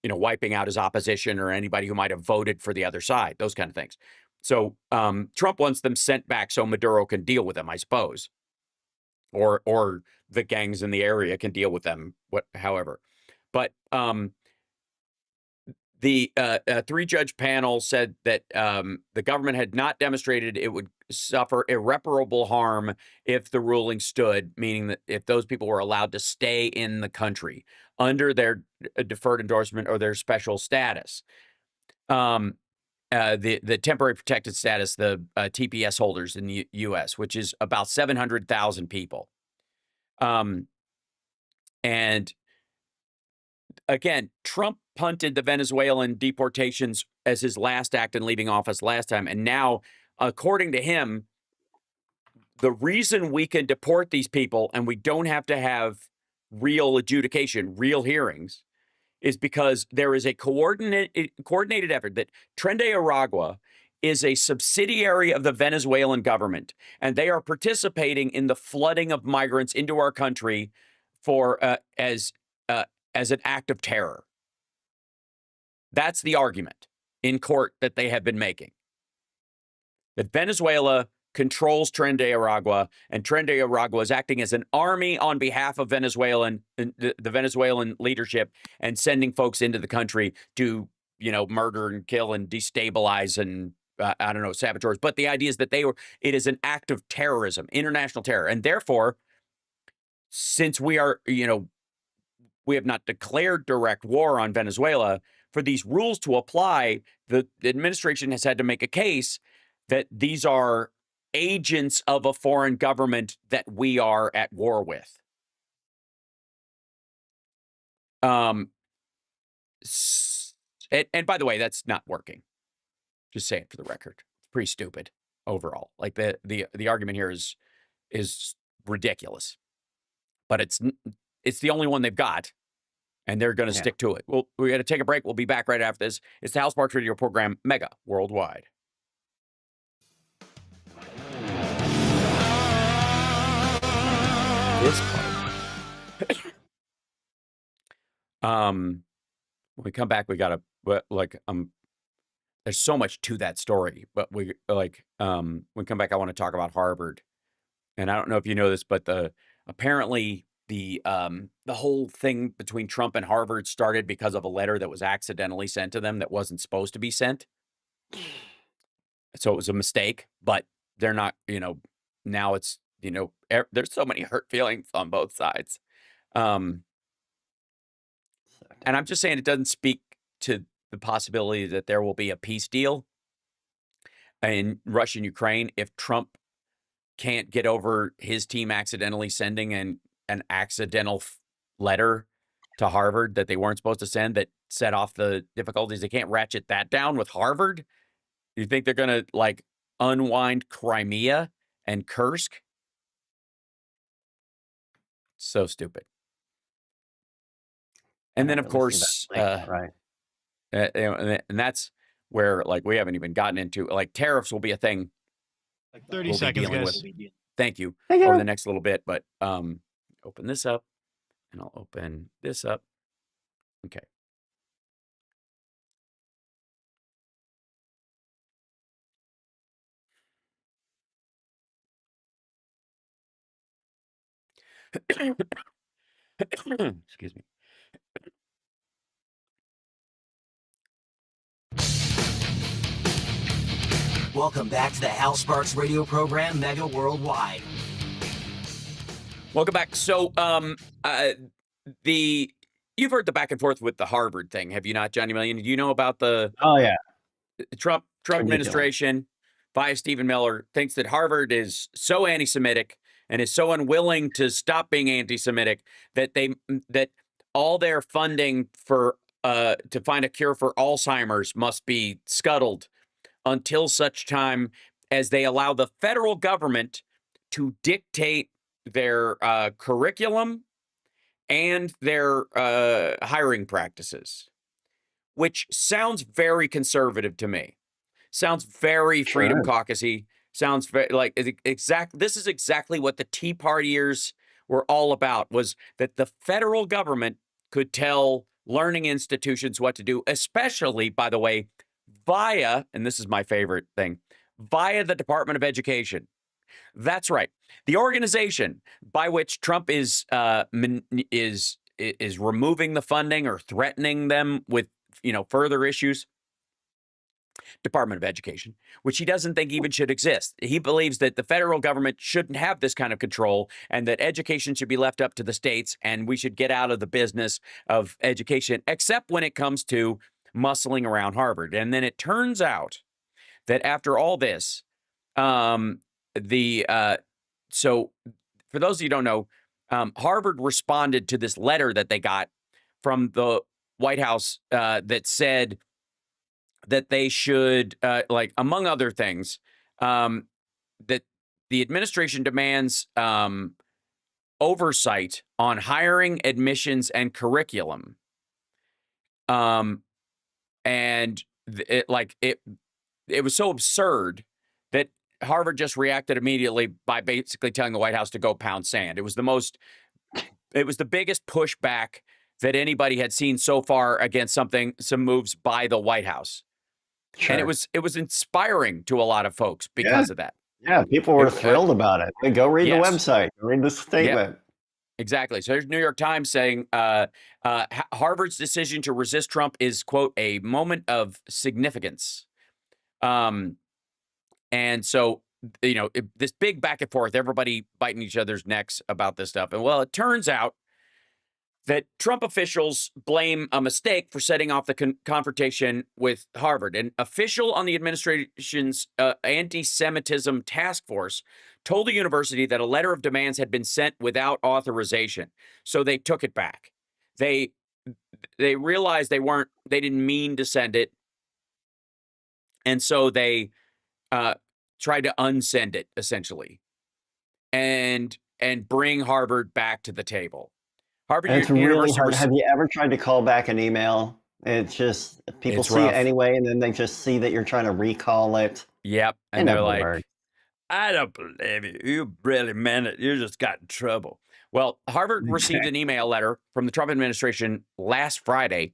wiping out his opposition or anybody who might have voted for the other side, those kind of things. So Trump wants them sent back so Maduro can deal with them, I suppose. Or the gangs in the area can deal with them, however. But the three-judge panel said that the government had not demonstrated it would suffer irreparable harm if the ruling stood, meaning that if those people were allowed to stay in the country under their deferred endorsement or their special status. The temporary protected status, the TPS holders in the U.S., which is about 700,000 people. And again, Trump punted the Venezuelan deportations as his last act in leaving office last time. And now, according to him, the reason we can deport these people and we don't have to have real adjudication, real hearings, is because there is a coordinated effort that Tren de Aragua is a subsidiary of the Venezuelan government, and they are participating in the flooding of migrants into our country for as an act of terror. That's the argument in court that they have been making. That Venezuela controls Tren de Aragua, and Tren de Aragua is acting as an army on behalf of the Venezuelan leadership and sending folks into the country to, murder and kill and destabilize and I don't know, saboteurs, but the idea is that it is an act of terrorism, international terror. And therefore, since we are, we have not declared direct war on Venezuela, for these rules to apply, the administration has had to make a case that these are agents of a foreign government that we are at war with. And by the way, that's not working. Just say it for the record. It's pretty stupid overall. Like the argument here is ridiculous, but it's the only one they've got, and they're going to stick to it. Well, we got to take a break. We'll be back right after this. It's the Hal Sparks Radio program, Mega Worldwide. This part. When we come back, we got to there's so much to that story, but when we come back, I want to talk about Harvard. And I don't know if you know this, but apparently the whole thing between Trump and Harvard started because of a letter that was accidentally sent to them that wasn't supposed to be sent. So it was a mistake, but they're not, now it's, there's so many hurt feelings on both sides. And I'm just saying it doesn't speak to the possibility that there will be a peace deal in Russia and Ukraine if Trump can't get over his team accidentally sending an accidental letter to Harvard that they weren't supposed to send that set off the difficulties. They can't ratchet that down with Harvard. You think they're going to unwind Crimea and Kursk? So stupid. And then, of course, right. And that's where we haven't even gotten into tariffs will be a thing. 30 seconds, guys. Thank you. Over the next little bit, but open this up, and I'll open this up. Okay. Excuse me. Welcome back to the Hal Sparks radio program, Mega Worldwide. Welcome back. So, you've heard the back and forth with the Harvard thing, have you not, Johnny Million? Do you know about the Trump administration via Stephen Miller thinks that Harvard is so anti-Semitic and is so unwilling to stop being anti-Semitic that all their funding for to find a cure for Alzheimer's must be scuttled until such time as they allow the federal government to dictate their curriculum and their hiring practices, which sounds very conservative to me. Sounds very Freedom Caucus-y. Sounds very this is exactly what the Tea Partiers were all about, was that the federal government could tell learning institutions what to do, especially, by the way, via, and this is my favorite thing, via the Department of Education. That's right. The organization by which Trump is removing the funding or threatening them with, further issues. Department of Education, which he doesn't think even should exist. He believes that the federal government shouldn't have this kind of control and that education should be left up to the states, and we should get out of the business of education, except when it comes to muscling around Harvard. And then it turns out that after all this, so for those of you who don't know, Harvard responded to this letter that they got from the White House that said that they should, among other things, that the administration demands oversight on hiring, admissions, and curriculum. And it was so absurd that Harvard just reacted immediately by basically telling the White House to go pound sand. It was the biggest pushback that anybody had seen so far against some moves by the White House. Sure. And it was inspiring to a lot of folks because of that. Yeah, people were thrilled about it. Go read the website, read the statement. Yep. Exactly. So here's New York Times saying Harvard's decision to resist Trump is, quote, a moment of significance. And so, this big back and forth, everybody biting each other's necks about this stuff. And well, it turns out that Trump officials blame a mistake for setting off the confrontation with Harvard. An official on the administration's anti-Semitism task force told the university that a letter of demands had been sent without authorization. So they took it back. They realized they didn't mean to send it. And so they tried to unsend it, essentially, and bring Harvard back to the table. Harvard And it's really University hard. Have you ever tried to call back an email? It's just people It's see rough. it anyway, and then they just see that you're trying to recall it. Yep, It and they're never like, works. I don't believe you. You really meant it. You just got in trouble. Well, Harvard received an email letter from the Trump administration last Friday,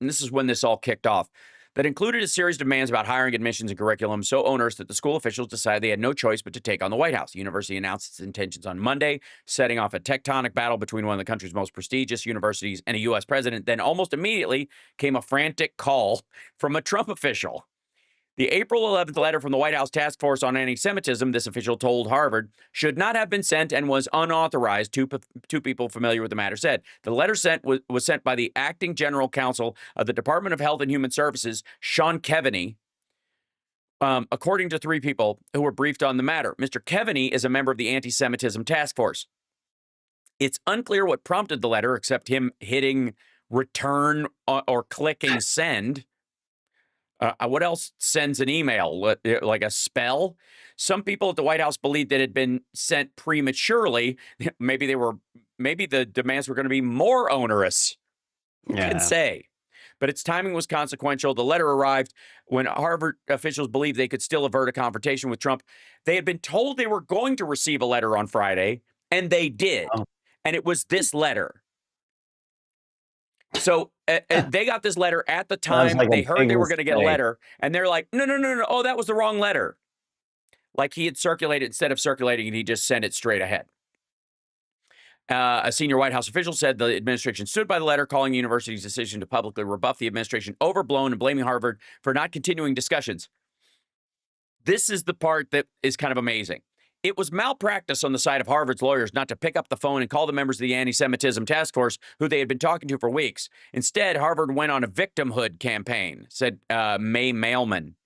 and this is when this all kicked off, that included a series of demands about hiring, admissions, and curriculum so onerous that the school officials decided they had no choice but to take on the White House. The university announced its intentions on Monday, setting off a tectonic battle between one of the country's most prestigious universities and a U.S. president. Then almost immediately came a frantic call from a Trump official. The April 11th letter from the White House Task Force on Anti-Semitism, this official told Harvard, should not have been sent and was unauthorized, two people familiar with the matter said. The letter was sent by the acting general counsel of the Department of Health and Human Services, Sean Keaveney, according to three people who were briefed on the matter. Mr. Keaveney is a member of the Anti-Semitism Task Force. It's unclear what prompted the letter, except him hitting return or clicking send. What else sends an email? Like a spell? Some people at the White House believed it had been sent prematurely. Maybe the demands were going to be more onerous. Who can say? But its timing was consequential. The letter arrived when Harvard officials believed they could still avert a confrontation with Trump. They had been told they were going to receive a letter on Friday, and they did. Oh. And it was this letter. So they got this letter at the time. Like they heard they were going to get a letter, and they're like, no. Oh, that was the wrong letter. Like he had circulated, instead of circulating it, he just sent it straight ahead. A senior White House official said the administration stood by the letter, calling the university's decision to publicly rebuff the administration overblown and blaming Harvard for not continuing discussions. This is the part that is kind of amazing. It was malpractice on the side of Harvard's lawyers not to pick up the phone and call the members of the anti-Semitism task force who they had been talking to for weeks. Instead, Harvard went on a victimhood campaign, said May Mailman.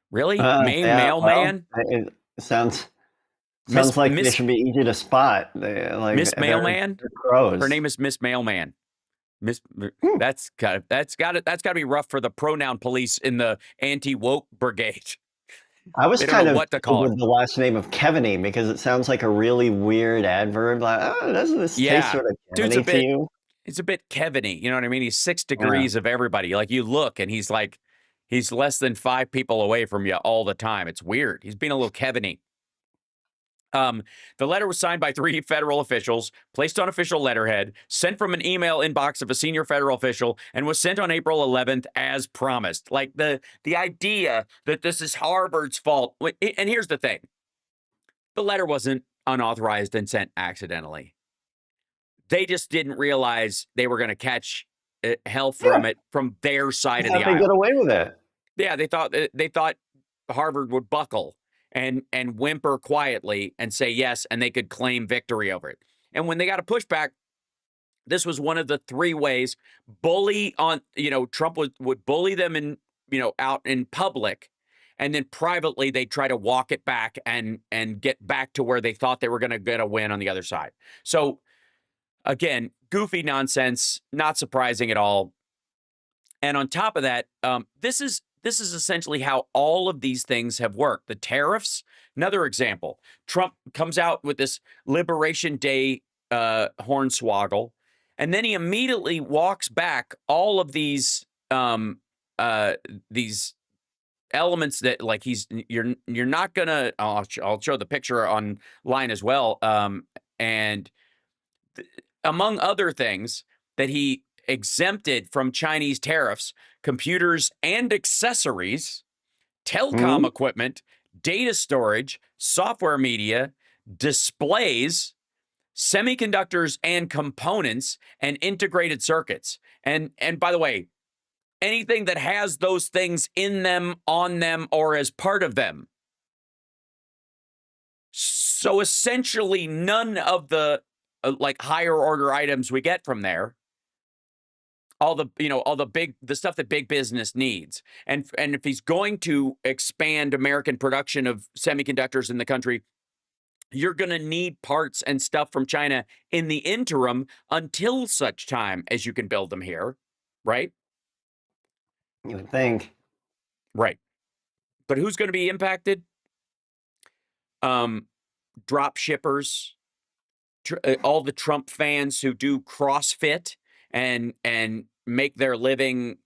Really? May Mailman? Well, it sounds like they should be easy to spot. Miss Mailman? Her name is Miss Mailman. That's got to be rough for the pronoun police in the anti-woke brigade. I was kind of what to call with the last name of Keaveney because it sounds like a really weird adverb. Like, doesn't this taste sort of Keaveney to you? It's a bit Keaveney. You know what I mean? He's 6 degrees of everybody. Like you look and he's less than 5 people away from you all the time. It's weird. He's being a little Keaveney. The letter was signed by 3 federal officials, placed on official letterhead, sent from an email inbox of a senior federal official, and was sent on April 11th as promised. Like the idea that this is Harvard's fault. And here's the thing. The letter wasn't unauthorized and sent accidentally. They just didn't realize they were going to catch hell from it from their side of the aisle. They get away with it. Yeah, they thought Harvard would buckle and whimper quietly and say yes, and they could claim victory over it. And when they got a pushback, this was one of the 3 ways Trump would bully them out in public, and then privately they'd try to walk it back and get back to where they thought they were going to get a win on the other side. So again, goofy nonsense, not surprising at all. And on top of that, this is essentially how all of these things have worked. The tariffs, another example. Trump comes out with this Liberation Day hornswoggle, and then he immediately walks back all of these elements that like you're not gonna. I'll show the picture online as well. And among other things that he exempted from Chinese tariffs, computers and accessories, telecom equipment, data storage, software media, displays, semiconductors and components, and integrated circuits. And by the way, anything that has those things in them, on them, or as part of them So essentially, none of the like higher order items we get from there, all the stuff that big business needs, and if he's going to expand American production of semiconductors in the country, you're going to need parts and stuff from China in the interim until such time as you can build them here, right? You would think. Right. But who's going to be impacted? Drop shippers, all the Trump fans who do CrossFit and make their living,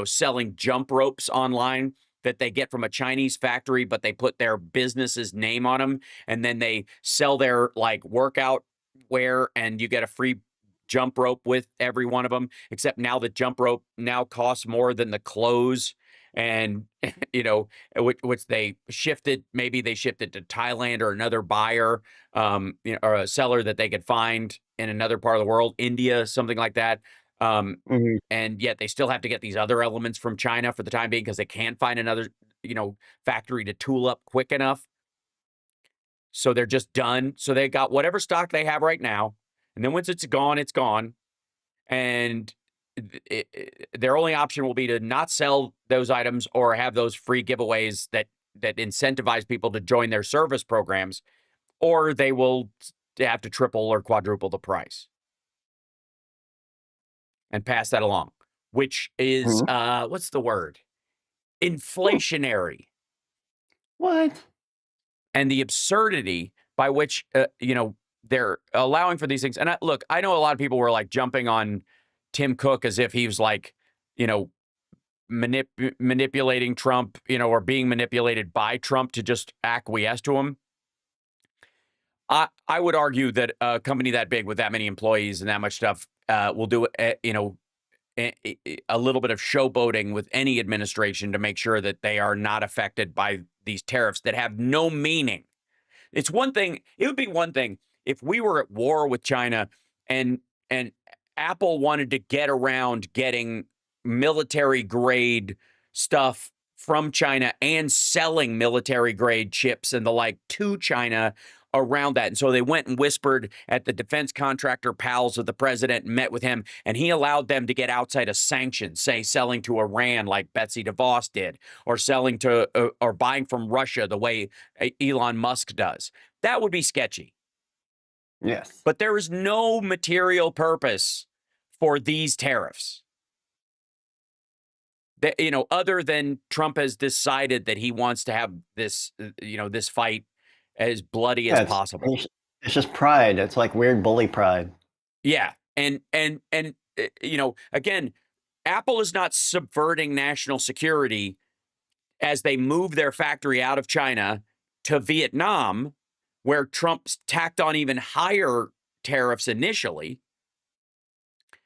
selling jump ropes online that they get from a Chinese factory, but they put their business's name on them, and then they sell their like workout wear, and you get a free jump rope with every one of them. Except now the jump rope now costs more than the clothes, and which they shifted. Maybe they shifted to Thailand or another buyer, or a seller that they could find in another part of the world, India, something like that. And yet they still have to get these other elements from China for the time being because they can't find another, factory to tool up quick enough. So they're just done. So they got whatever stock they have right now. And then once it's gone, it's gone. And their only option will be to not sell those items or have those free giveaways that incentivize people to join their service programs, or they will have to triple or quadruple the price and pass that along, which is, what's the word? Inflationary. What? And the absurdity by which, they're allowing for these things. And look, I know a lot of people were like jumping on Tim Cook as if he was like, manipulating Trump, or being manipulated by Trump to just acquiesce to him. I would argue that a company that big with that many employees and that much stuff will do a little bit of showboating with any administration to make sure that they are not affected by these tariffs that have no meaning. It's one thing. It would be one thing if we were at war with China and Apple wanted to get around getting military grade stuff from China and selling military grade chips and the like to China around that. And so they went and whispered at the defense contractor pals of the president and met with him, and he allowed them to get outside of sanctions, say selling to Iran like Betsy DeVos did, or selling to or buying from Russia the way Elon Musk does. That would be sketchy. Yes. But there is no material purpose for these tariffs. That, other than Trump has decided that he wants to have this, this fight as bloody as possible. It's just pride. It's like weird bully pride. Yeah. And again, Apple is not subverting national security as they move their factory out of China to Vietnam, where Trump's tacked on even higher tariffs initially.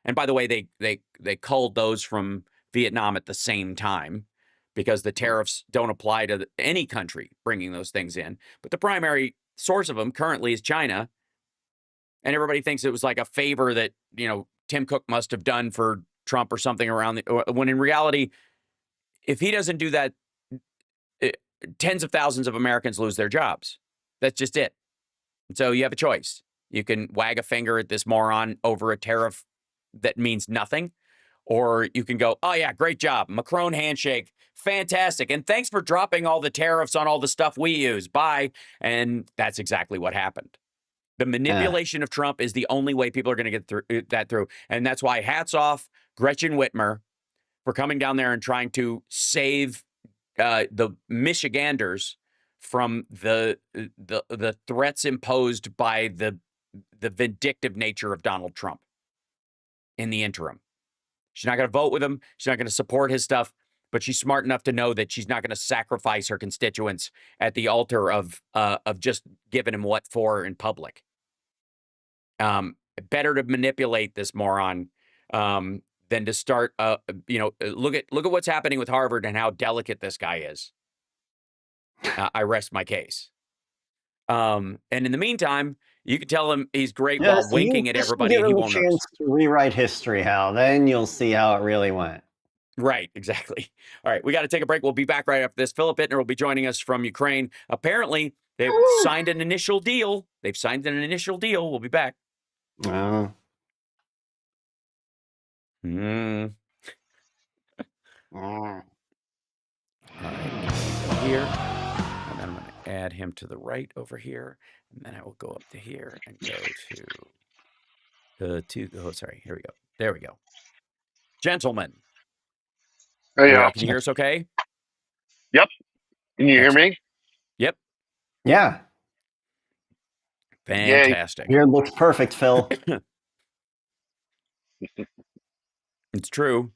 And by the way, they culled those from Vietnam at the same time, because the tariffs don't apply to any country bringing those things in. But the primary source of them currently is China. And everybody thinks it was like a favor that, Tim Cook must have done for Trump or something when in reality, if he doesn't do that, tens of thousands of Americans lose their jobs. That's just it. So you have a choice. You can wag a finger at this moron over a tariff that means nothing, or you can go, oh yeah, great job. Macron handshake. Fantastic. And thanks for dropping all the tariffs on all the stuff we use. Bye. And that's exactly what happened. The manipulation of Trump is the only way people are going to get through. And that's why hats off Gretchen Whitmer for coming down there and trying to save the Michiganders from the threats imposed by the vindictive nature of Donald Trump in the interim. She's not going to vote with him. She's not going to support his stuff, but she's smart enough to know that she's not going to sacrifice her constituents at the altar of just giving him what for in public. Better to manipulate this moron than to start. Look at what's happening with Harvard and how delicate this guy is. I rest my case. And in the meantime, you can tell him he's great while winking at everybody. Give and he him won't a chance to rewrite history, Hal. Then you'll see how it really went. Right, exactly. All right, we got to take a break. We'll be back right after this. Philip Ittner will be joining us from Ukraine. Apparently, They've signed an initial deal. They've signed an initial deal. We'll be back. Oh. Mm. Oh. All right, go here, and then I'm going to add him to the right over here, and then I will go up to here and go to oh, sorry, here we go. There we go. Gentlemen, Hey, can you hear us okay? Yep. Can you Excellent. hear me? Yep. Yeah. Fantastic. Beard looks perfect, Phil. It's true.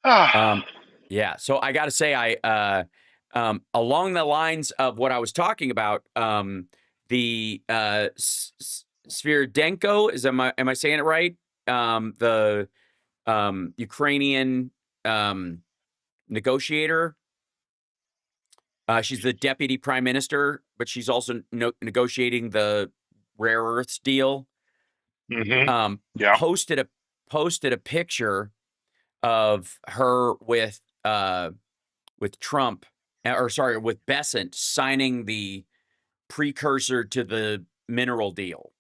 Ah. Yeah. So I got to say, along the lines of what I was talking about, the Sviridenko am I saying it right? The Ukrainian negotiator. She's the deputy prime minister, but she's also negotiating the rare earths deal. Mm-hmm. Yeah. Posted a picture of her with Trump, or sorry, with Besant signing the precursor to the mineral deal.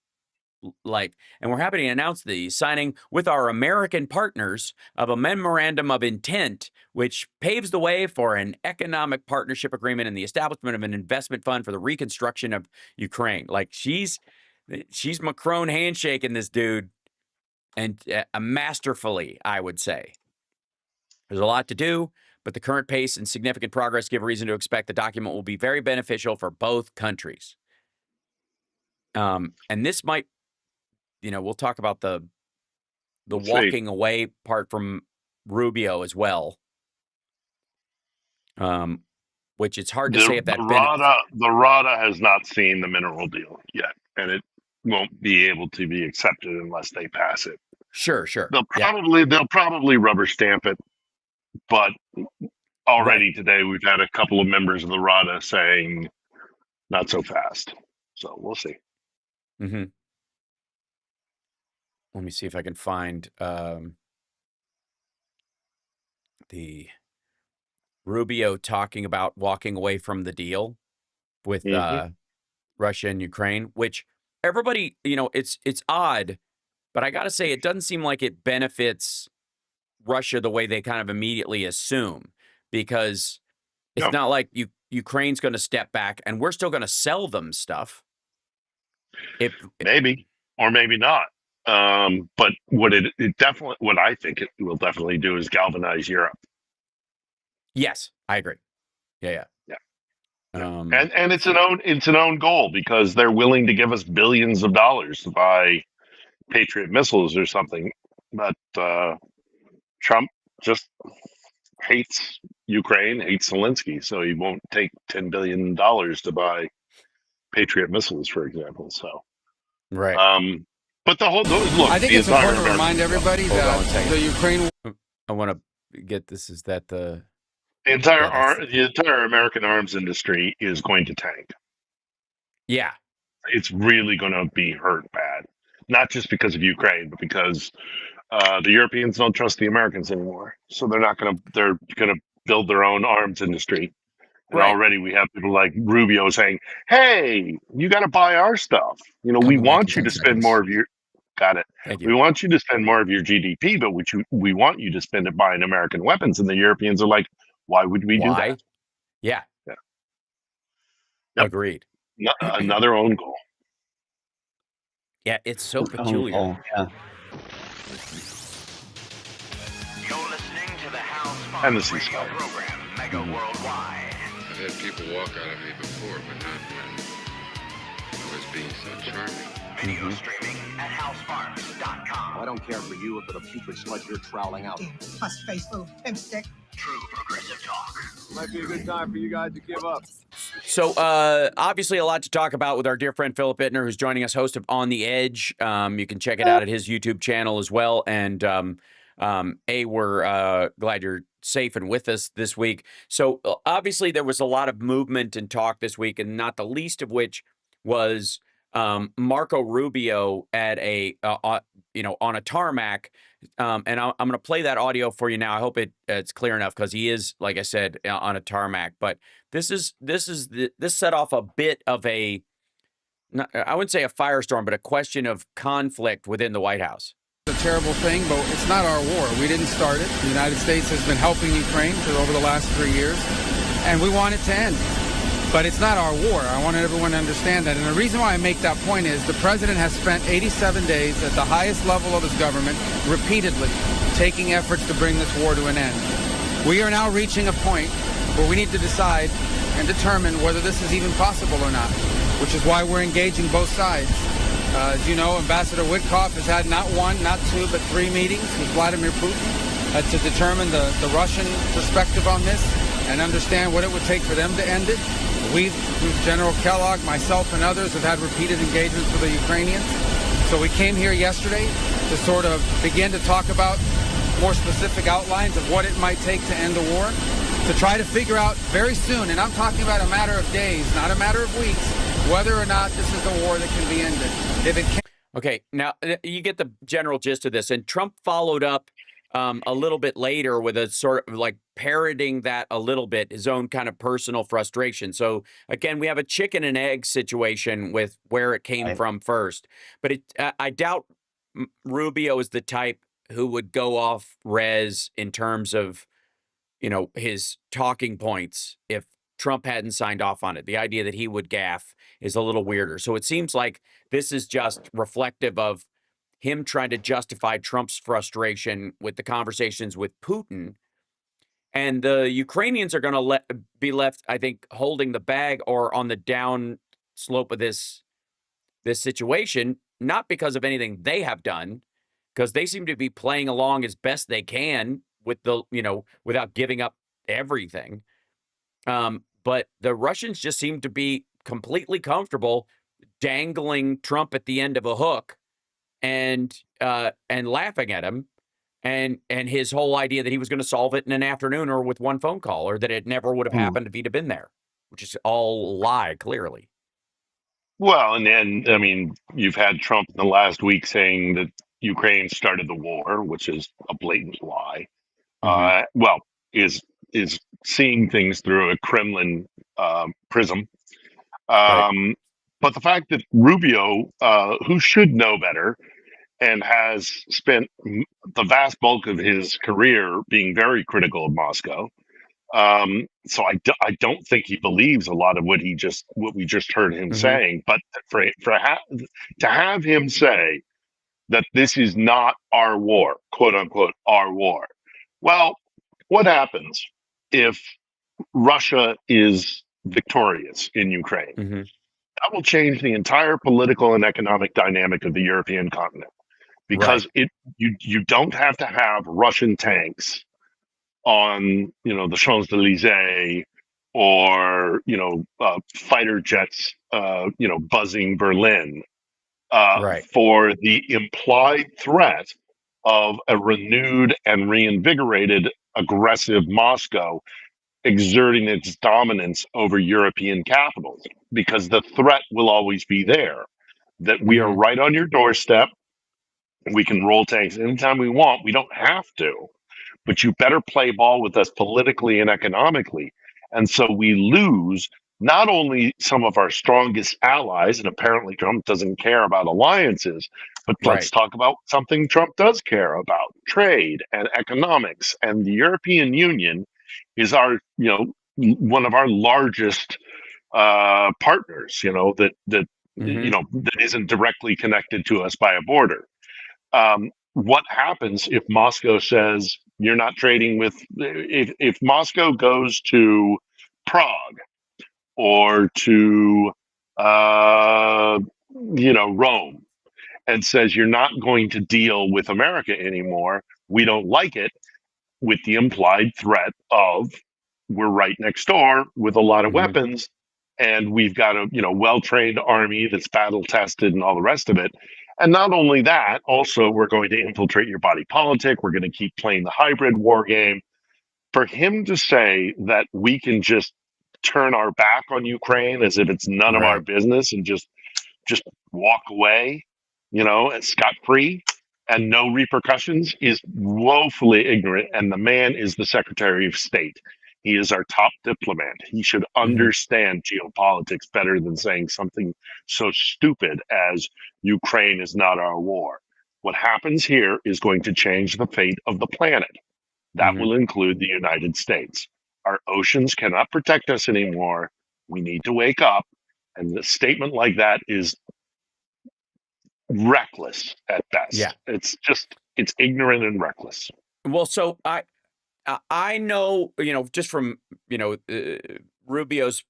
And we're happy to announce the signing with our American partners of a memorandum of intent, which paves the way for an economic partnership agreement and the establishment of an investment fund for the reconstruction of Ukraine. Like she's Macron handshaking this dude, and masterfully, I would say. There's a lot to do, but the current pace and significant progress give reason to expect the document will be very beneficial for both countries. And this might, we'll talk about the walking away part from Rubio as well. Which it's hard to say if that the RADA has not seen the mineral deal yet, and it won't be able to be accepted unless they pass it. Sure. They'll probably rubber stamp it, but already today we've had a couple of members of the RADA saying not so fast. So we'll see. Mm-hmm. Let me see if I can find the Rubio talking about walking away from the deal with Russia and Ukraine, which everybody, it's odd, but I got to say, it doesn't seem like it benefits Russia the way they kind of immediately assume, because it's not like Ukraine's going to step back and we're still going to sell them stuff. Maybe, or maybe not. But what I think it will definitely do is galvanize Europe. Yes, I agree. Yeah. And it's an own goal, because they're willing to give us billions of dollars to buy Patriot missiles or something. But Trump just hates Ukraine, hates Zelensky, so he won't take $10 billion to buy Patriot missiles, for example. So, right. But look, I think it's important to remind everybody that the Ukraine. I want to get this. Is that the entire American arms industry is going to tank? Yeah, it's really going to be hurt bad, not just because of Ukraine, but because the Europeans don't trust the Americans anymore. So they're going to build their own arms industry. And already we have people like Rubio saying, "Hey, you got to buy our stuff. We want you to spend more of your." Got it. Thank you. We want you to spend more of your GDP, but we want you to spend it buying American weapons. And the Europeans are like, "Why would we do that?" Yeah. Yep. Agreed. Another own goal. Yeah, it's so peculiar. Yeah. You're listening to the House And the Radio program, Mega Worldwide. I've had people walk out of me before, but not when I was being so charming. Video streaming at housesparks.com. I don't care for you if the putrid sludge you're troweling out. Puss-face little pimp stick. True progressive talk. Might be a good time for you guys to give up. So, obviously, a lot to talk about with our dear friend Philip Bittner, who's joining us, host of On the Edge. You can check it out at his YouTube channel as well. And we're glad you're safe and with us this week. So, obviously, there was a lot of movement and talk this week, and not the least of which was Marco Rubio at a on a tarmac, and I'm going to play that audio for you now. I hope it's clear enough because he is, like I said, on a tarmac. But this set off a bit of a, I wouldn't say a firestorm, but a question of conflict within the White House. It's a terrible thing, but it's not our war. We didn't start it. The United States has been helping Ukraine for over the last 3 years, and we want it to end. But it's not our war. I want everyone to understand that. And the reason why I make that point is the president has spent 87 days at the highest level of his government repeatedly taking efforts to bring this war to an end. We are now reaching a point where we need to decide and determine whether this is even possible or not, which is why we're engaging both sides. As you know, Ambassador Witkoff has had not one, not two, but 3 meetings with Vladimir Putin to determine the Russian perspective on this and understand what it would take for them to end it. We've, General Kellogg, myself, and others have had repeated engagements with the Ukrainians. So we came here yesterday to sort of begin to talk about more specific outlines of what it might take to end the war, to try to figure out very soon, and I'm talking about a matter of days, not a matter of weeks, whether or not this is a war that can be ended. If it can. Okay, now you get the general gist of this, and Trump followed up a little bit later with a sort of like parroting that a little bit, his own kind of personal frustration. So again, we have a chicken and egg situation with where it came from first. But I doubt Rubio is the type who would go off res in terms of, his talking points if Trump hadn't signed off on it. The idea that he would gaffe is a little weirder. So it seems like this is just reflective of him trying to justify Trump's frustration with the conversations with Putin. And the Ukrainians are going to be left, I think, holding the bag or on the down slope of this situation, not because of anything they have done, because they seem to be playing along as best they can with the, without giving up everything. But the Russians just seem to be completely comfortable dangling Trump at the end of a hook and laughing at him and his whole idea that he was going to solve it in an afternoon or with one phone call, or that it never would have happened if he'd have been there, which is all lie, clearly. Well, and I mean, you've had Trump in the last week saying that Ukraine started the war, which is a blatant lie. Is seeing things through a Kremlin prism. But the fact that Rubio, who should know better, and has spent the vast bulk of his career being very critical of Moscow. So I don't think he believes a lot of what we just heard him saying. But to have him say that this is not our war, quote unquote, our war. Well, what happens if Russia is victorious in Ukraine? That will change the entire political and economic dynamic of the European continent. Because you don't have to have Russian tanks on the Champs-Élysées or fighter jets buzzing Berlin for the implied threat of a renewed and reinvigorated aggressive Moscow exerting its dominance over European capitals, because the threat will always be there, that we are right on your doorstep. We can roll tanks anytime we want. We don't have to, but you better play ball with us politically and economically. And so we lose not only some of our strongest allies, and apparently Trump doesn't care about alliances, but let's talk about something Trump does care about: trade and economics. And the European Union is our, one of our largest partners, that isn't directly connected to us by a border. What happens if Moscow says you're not trading with, if Moscow goes to Prague or to, Rome and says you're not going to deal with America anymore, we don't like it, with the implied threat of we're right next door with a lot of weapons, and we've got a well-trained army that's battle tested and all the rest of it. And not only that, also we're going to infiltrate your body politic. We're going to keep playing the hybrid war game. For him to say that we can just turn our back on Ukraine as if it's none of our business and just walk away, and scot-free and no repercussions is woefully ignorant. And the man is the Secretary of State. He is our top diplomat. He should understand geopolitics better than saying something so stupid as Ukraine is not our war. What happens here is going to change the fate of the planet. That will include the United States. Our oceans cannot protect us anymore. We need to wake up. And a statement like that is reckless at best. Yeah. It's ignorant and reckless. Well, so I know, just from, Rubio's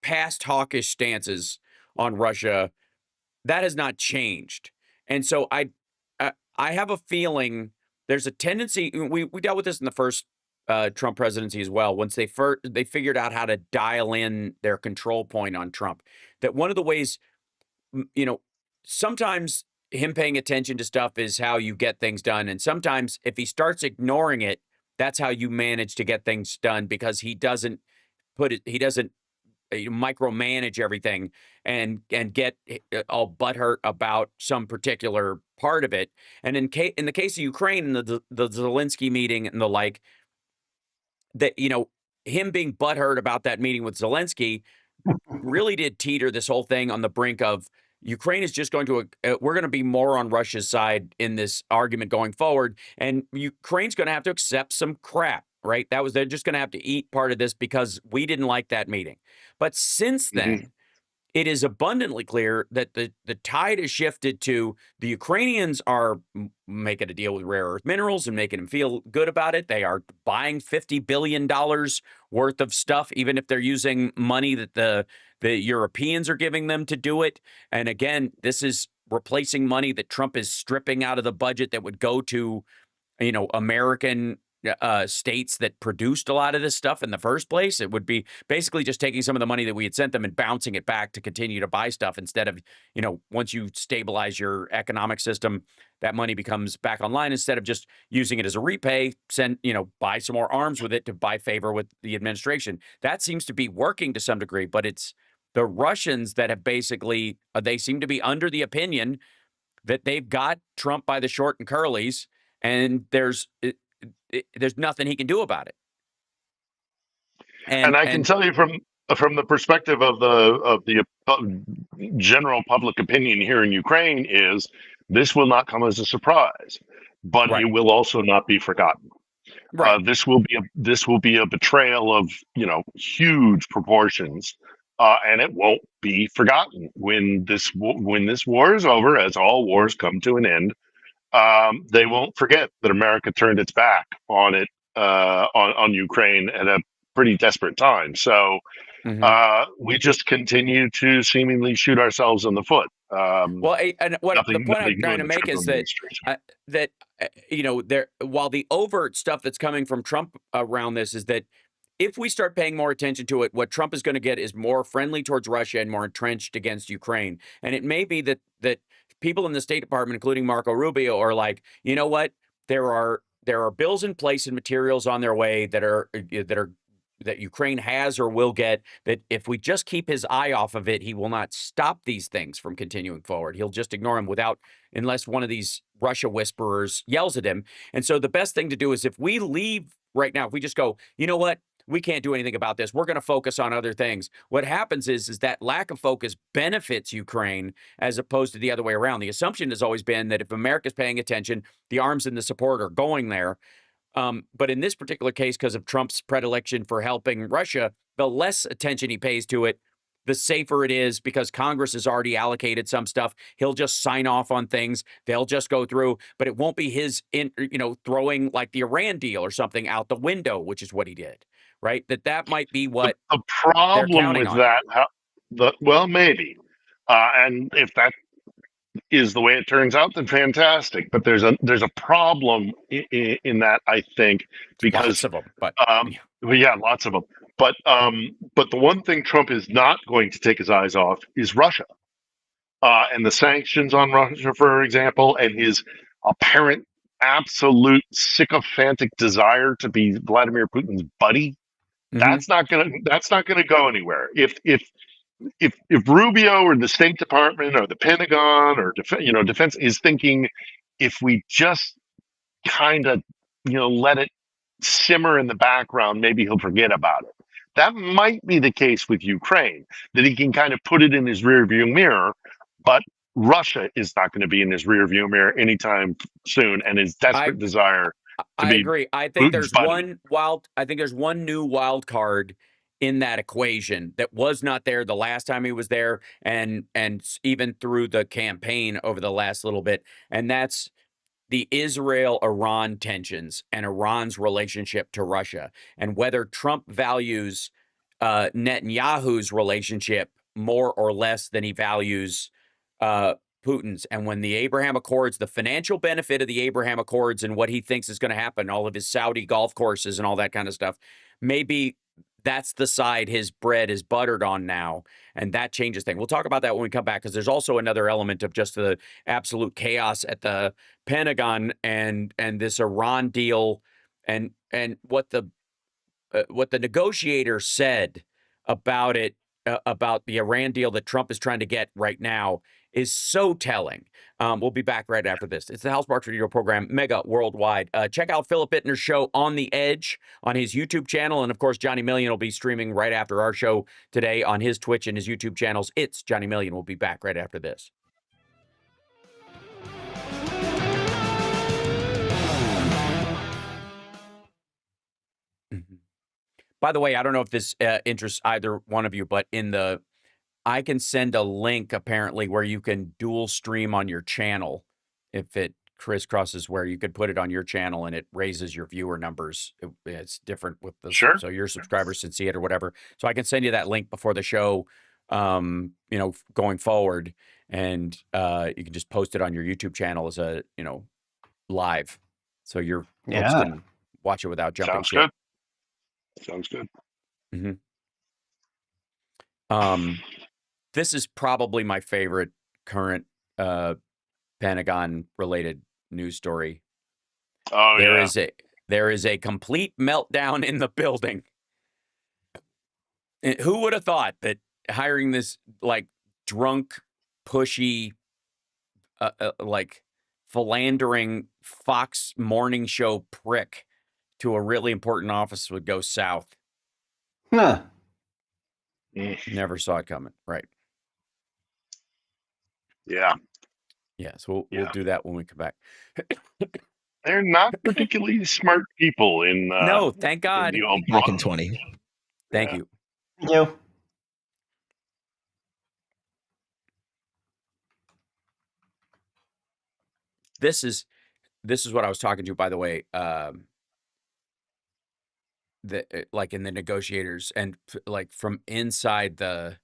past hawkish stances on Russia, that has not changed. And so I have a feeling there's a tendency, we dealt with this in the first Trump presidency as well, once they figured out how to dial in their control point on Trump, that one of the ways, sometimes him paying attention to stuff is how you get things done. And sometimes if he starts ignoring it, that's how you manage to get things done, because he doesn't micromanage everything and get all butthurt about some particular part of it. And in the case of Ukraine and the Zelensky meeting and the like, that, him being butthurt about that meeting with Zelensky really did teeter this whole thing on the brink of Ukraine is just going to, we're going to be more on Russia's side in this argument going forward. And Ukraine's going to have to accept some crap, right? They're just going to have to eat part of this because we didn't like that meeting. But since then, it is abundantly clear that the tide has shifted to the Ukrainians are making a deal with rare earth minerals and making them feel good about it. They are buying $50 billion worth of stuff, even if they're using money that the Europeans are giving them to do it. And again, this is replacing money that Trump is stripping out of the budget that would go to, American states that produced a lot of this stuff in the first place. It would be basically just taking some of the money that we had sent them and bouncing it back to continue to buy stuff instead of, once you stabilize your economic system, that money becomes back online instead of just using it as a repay, buy some more arms with it to buy favor with the administration. That seems to be working to some degree, but it's the Russians that have basically, they seem to be under the opinion that they've got Trump by the short and curlies, and there's nothing he can do about it. And I can tell you from the perspective of the general public opinion here in Ukraine is this will not come as a surprise, but it will also not be forgotten. Right. This will be a betrayal of huge proportions, and it won't be forgotten when this war is over, as all wars come to an end. They won't forget that America turned its back on it, on Ukraine at a pretty desperate time. So we just continue to seemingly shoot ourselves in the foot. Well, and the point I'm trying to make is that while the overt stuff that's coming from Trump around this is that if we start paying more attention to it, what Trump is going to get is more friendly towards Russia and more entrenched against Ukraine. And it may be that people in the State Department, including Marco Rubio, are like, you know what? There are bills in place and materials on their way that Ukraine has or will get, that if we just keep his eye off of it, he will not stop these things from continuing forward. He'll just ignore them unless one of these Russia whisperers yells at him. And so the best thing to do is if we leave right now, if we just go, you know what? We can't do anything about this. We're going to focus on other things. What happens is that lack of focus benefits Ukraine as opposed to the other way around. The assumption has always been that if America's paying attention, the arms and the support are going there. But in this particular case, because of Trump's predilection for helping Russia, the less attention he pays to it, the safer it is, because Congress has already allocated some stuff. He'll just sign off on things. They'll just go through, but it won't be his, throwing like the Iran deal or something out the window, which is what he did, right? That might be what the problem with on. that. Well, maybe, and if that is the way it turns out, then fantastic. But there's a problem in that, I think, because lots of them, but lots of them. But the one thing Trump is not going to take his eyes off is Russia, and the sanctions on Russia, for example, and his apparent absolute sycophantic desire to be Vladimir Putin's buddy. That's not gonna go anywhere. If if Rubio or the State Department or the Pentagon or defense is thinking, if we just kind of let it simmer in the background, maybe he'll forget about it. That might be the case with Ukraine, that he can kind of put it in his rearview mirror, but Russia is not going to be in his rearview mirror anytime soon, and his desperate desire to I be agree. I think Putin's there's buddy. one new wild card in that equation that was not there the last time he was there, and even through the campaign over the last little bit, and that's the Israel-Iran tensions and Iran's relationship to Russia, and whether Trump values Netanyahu's relationship more or less than he values Putin's. And when the Abraham Accords, the financial benefit of the Abraham Accords and what he thinks is going to happen, all of his Saudi golf courses and all that kind of stuff, maybe that's the side his bread is buttered on now, and that changes things. We'll talk about that when we come back, because there's also another element of just the absolute chaos at the Pentagon and this Iran deal, and what the negotiator said about it, about the Iran deal that Trump is trying to get right now, is so telling. We'll be back right after this. It's the Hal Sparks Radio program, Mega Worldwide. Check out Philip Bittner's show On the Edge on his YouTube channel. And of course, Johnny Million will be streaming right after our show today on his Twitch and his YouTube channels. It's Johnny Million. We'll be back right after this. By the way, I don't know if this interests either one of you, but I can send a link apparently where you can dual stream on your channel. If it crisscrosses where you could put it on your channel and it raises your viewer numbers. It's different with the so your subscribers can see it or whatever. So I can send you that link before the show, going forward, and you can just post it on your YouTube channel as a live, so your folks can watch it without jumping Sounds ship. good. Sounds good. This is probably my favorite current Pentagon related news story. Oh, there is a complete meltdown in the building. Who would have thought that hiring this drunk, pushy, philandering Fox morning show prick to a really important office would go south? Huh. Never saw it coming. Right. Yeah. Yeah. So we'll do that when we come back. They're not particularly smart people in no, thank God. Back in 20. Thank you. Thank you. This is what I was talking to, by the way. In the negotiators and from inside the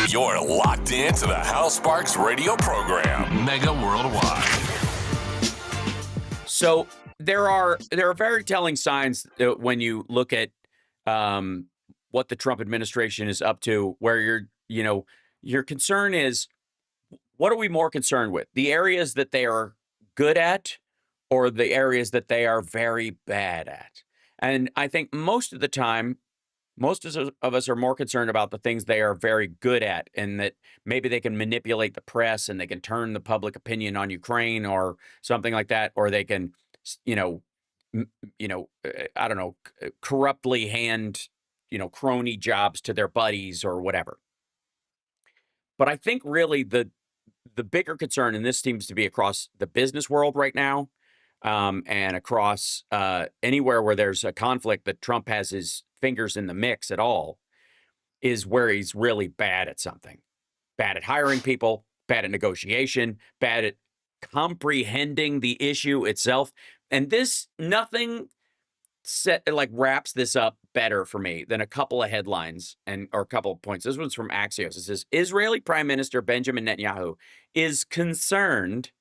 You're locked into the Hal Sparks radio program, Mega Worldwide. So there are very telling signs when you look at what the Trump administration is up to, where your concern is, what are we more concerned with? The areas that they are good at, or the areas that they are very bad at? And I think most of the time, most of us are more concerned about the things they are very good at, and that maybe they can manipulate the press and they can turn the public opinion on Ukraine or something like that, or they can, I don't know, corruptly hand, crony jobs to their buddies or whatever. But I think really the bigger concern, and this seems to be across the business world right now, and across anywhere where there's a conflict that Trump has his fingers in the mix at all, is where he's really bad at something. Bad at hiring people, bad at negotiation, bad at comprehending the issue itself. And nothing wraps this up better for me than a couple of headlines or a couple of points. This one's from Axios. It says, Israeli Prime Minister Benjamin Netanyahu is concerned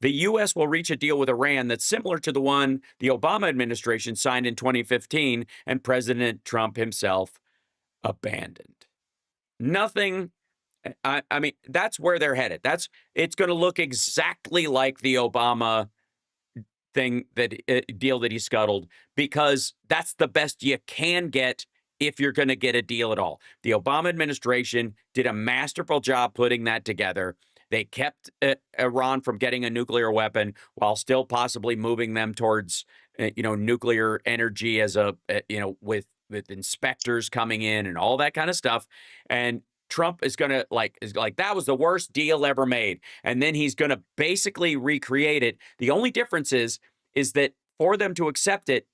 the U.S. will reach a deal with Iran that's similar to the one the Obama administration signed in 2015 and President Trump himself abandoned. Nothing. I mean, that's where they're headed. It's going to look exactly like the Obama deal that he scuttled, because that's the best you can get if you're going to get a deal at all. The Obama administration did a masterful job putting that together. They kept Iran from getting a nuclear weapon while still possibly moving them towards, nuclear energy as with inspectors coming in and all that kind of stuff. And Trump is going to is like, that was the worst deal ever made. And then he's going to basically recreate it. The only difference is that for them to accept it,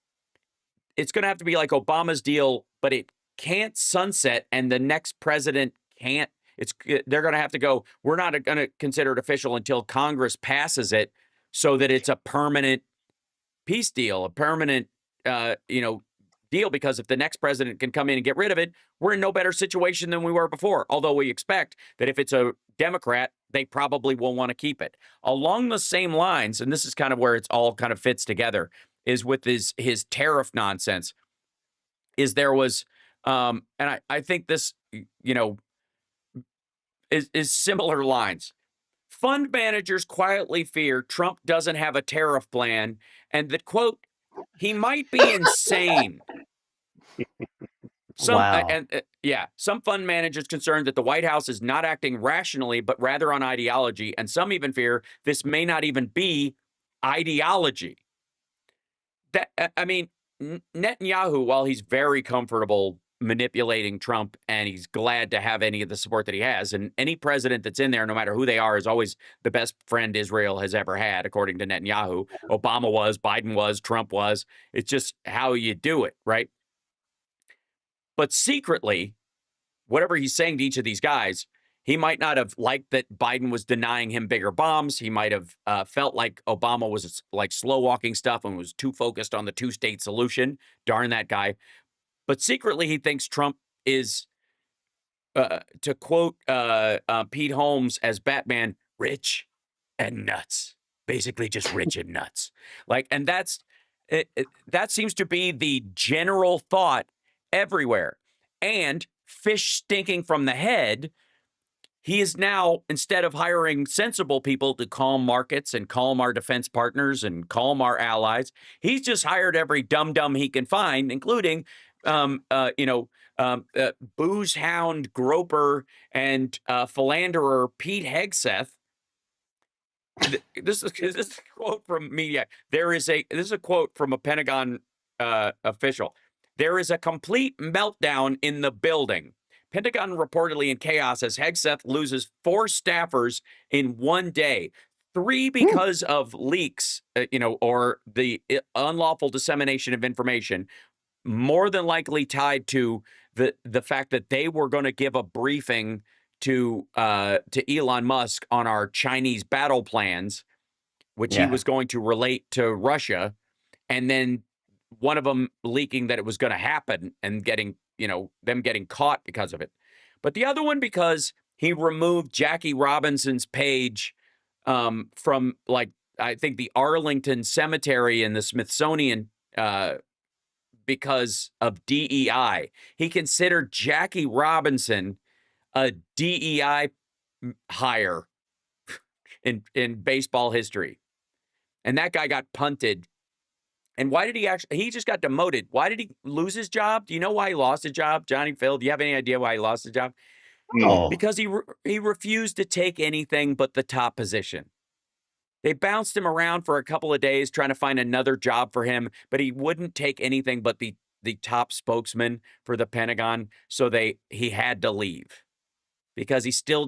it's going to have to be like Obama's deal, but it can't sunset and the next president can't. They're going to have to go, we're not going to consider it official until Congress passes it so that it's a permanent peace deal, a permanent, deal, because if the next president can come in and get rid of it, we're in no better situation than we were before. Although we expect that if it's a Democrat, they probably will want to keep it. Along the same lines, and this is kind of where it's all kind of fits together, is with his tariff nonsense, is there was, and I think this, is similar lines. Fund managers quietly fear Trump doesn't have a tariff plan and that, quote, he might be insane. Some fund managers concerned that the White House is not acting rationally, but rather on ideology, and some even fear this may not even be ideology. Netanyahu, while he's very comfortable manipulating Trump and he's glad to have any of the support that he has, and any president that's in there, no matter who they are, is always the best friend Israel has ever had, according to Netanyahu. Obama was, Biden was, Trump was. It's just how you do it, right? But secretly, whatever he's saying to each of these guys, he might not have liked that Biden was denying him bigger bombs. He might have felt like Obama was like slow walking stuff and was too focused on the two-state solution. Darn that guy. But secretly, he thinks Trump is, to quote Pete Holmes as Batman, rich and nuts. Basically just rich and nuts. And that seems to be the general thought everywhere. And fish stinking from the head, he is now, instead of hiring sensible people to calm markets and calm our defense partners and calm our allies, he's just hired every dum-dum he can find, including booze hound, groper, and philanderer Pete Hegseth. This is a quote from media. This is a quote from a Pentagon official. There is a complete meltdown in the building. Pentagon reportedly in chaos as Hegseth loses 4 staffers in one day. 3 because of leaks, or the unlawful dissemination of information, more than likely tied to the fact that they were going to give a briefing to Elon Musk on our Chinese battle plans, which he was going to relate to Russia, and then one of them leaking that it was going to happen and getting, them getting caught because of it. But the other one because he removed Jackie Robinson's page from, I think, the Arlington Cemetery in the Smithsonian because of DEI. He considered Jackie Robinson a DEI hire in baseball history. And that guy got punted. And why did he just got demoted. Why did he lose his job? Do you know why he lost his job, Johnny, Phil? Do you have any idea why he lost his job? No. Because he refused to take anything but the top position. They bounced him around for a couple of days trying to find another job for him, but he wouldn't take anything but the top spokesman for the Pentagon, so he had to leave. Because he still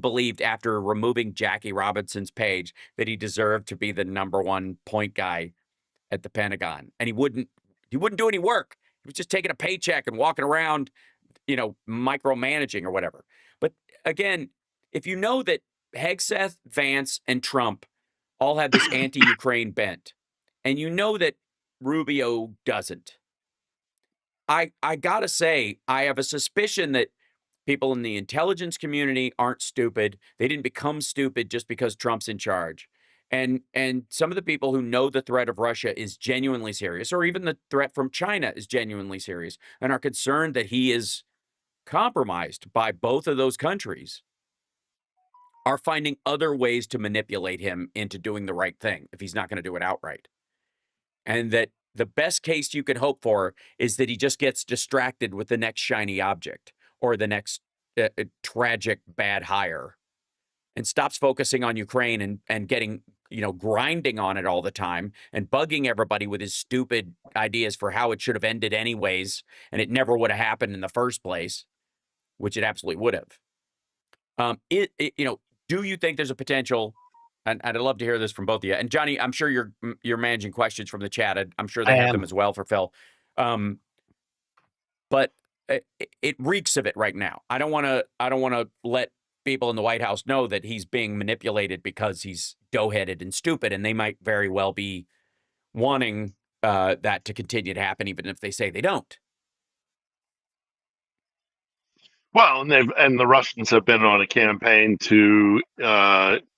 believed, after removing Jackie Robinson's page, that he deserved to be the #1 point guy at the Pentagon. And he wouldn't do any work. He was just taking a paycheck and walking around, micromanaging or whatever. But again, if you know that Hegseth, Vance, and Trump all have this anti-Ukraine bent, and you know that Rubio doesn't, I gotta say, I have a suspicion that people in the intelligence community aren't stupid. They didn't become stupid just because Trump's in charge. And some of the people who know the threat of Russia is genuinely serious, or even the threat from China is genuinely serious, and are concerned that he is compromised by both of those countries, are finding other ways to manipulate him into doing the right thing if he's not going to do it outright. And that the best case you can hope for is that he just gets distracted with the next shiny object or the next tragic bad hire and stops focusing on Ukraine and getting, grinding on it all the time and bugging everybody with his stupid ideas for how it should have ended anyways, and it never would have happened in the first place, which it absolutely would have. Do you think there's a potential? And I'd love to hear this from both of you. And Johnny, I'm sure you're managing questions from the chat. I'm sure they have them as well for Phil. But it reeks of it right now. I don't want to let people in the White House know that he's being manipulated because he's dough-headed and stupid, and they might very well be wanting that to continue to happen, even if they say they don't. Well, and the Russians have been on a campaign to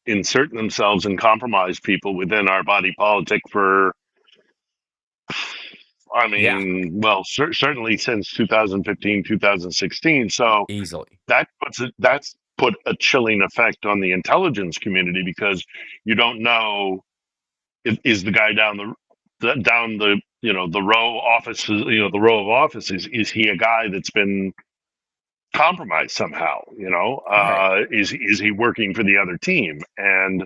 insert themselves and compromise people within our body politic for, certainly since 2015, 2016. So easily that's put a chilling effect on the intelligence community, because you don't know, is the guy down the the row offices, the row of offices, is he a guy that's been compromised somehow? Right. Is he working for the other team? And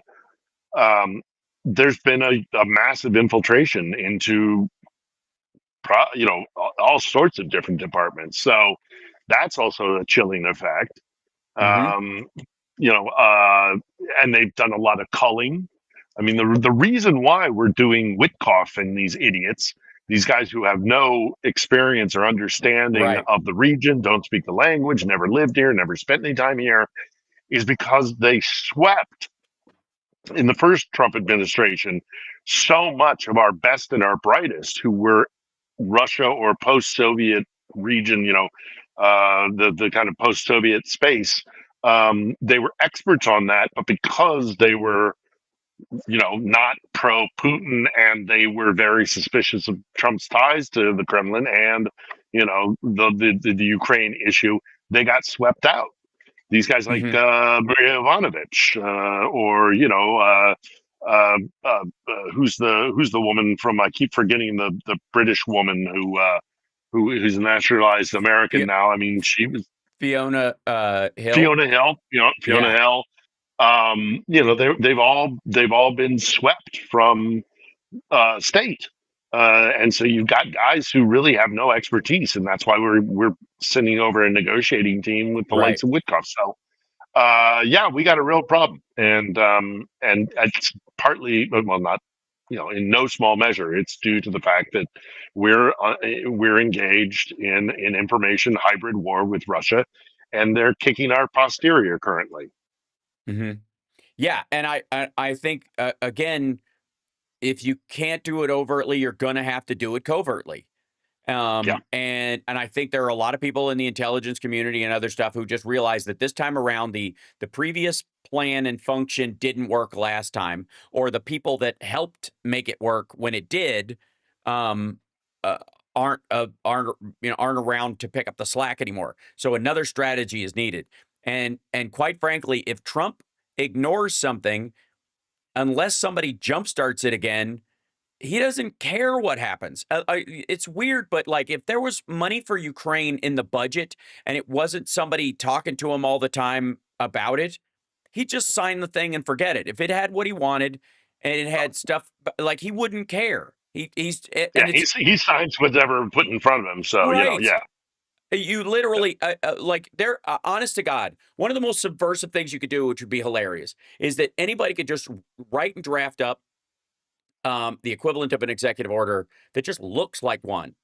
there's been a massive infiltration into all sorts of different departments. So that's also a chilling effect. And they've done a lot of culling. I mean, the reason why we're doing Witkoff and these idiots, these guys who have no experience or understanding of the region, don't speak the language, never lived here, never spent any time here, is because they swept in the first Trump administration so much of our best and our brightest who were Russia or post-Soviet region, the kind of post-Soviet space. They were experts on that, but because they were, not pro-Putin, and they were very suspicious of Trump's ties to the Kremlin and, the Ukraine issue, they got swept out. These guys like Maria Ivanovich, or who's the woman from? I keep forgetting the British woman who's a naturalized American now. I mean, she was Fiona Hill. Fiona Hill. Fiona Hill. They've all been swept from state. And so you've got guys who really have no expertise, and that's why we're sending over a negotiating team with the likes of Witkoff. So, we got a real problem, and it's partly, well, not, in no small measure, it's due to the fact that we're engaged in information hybrid war with Russia, and they're kicking our posterior currently. Yeah, and I think again, if you can't do it overtly, you're going to have to do it covertly. And I think there are a lot of people in the intelligence community and other stuff who just realize that this time around, the previous plan and function didn't work last time, or the people that helped make it work when it did aren't around to pick up the slack anymore. So another strategy is needed. And quite frankly, if Trump ignores something, unless somebody jumpstarts it again, he doesn't care what happens. It's weird, but like, if there was money for Ukraine in the budget and it wasn't somebody talking to him all the time about it, he'd just sign the thing and forget it. If it had what he wanted and it had stuff, like, he wouldn't care. He signs whatever put in front of him. So, You literally, they're honest to God, one of the most subversive things you could do, which would be hilarious, is that anybody could just write and draft up the equivalent of an executive order that just looks like one.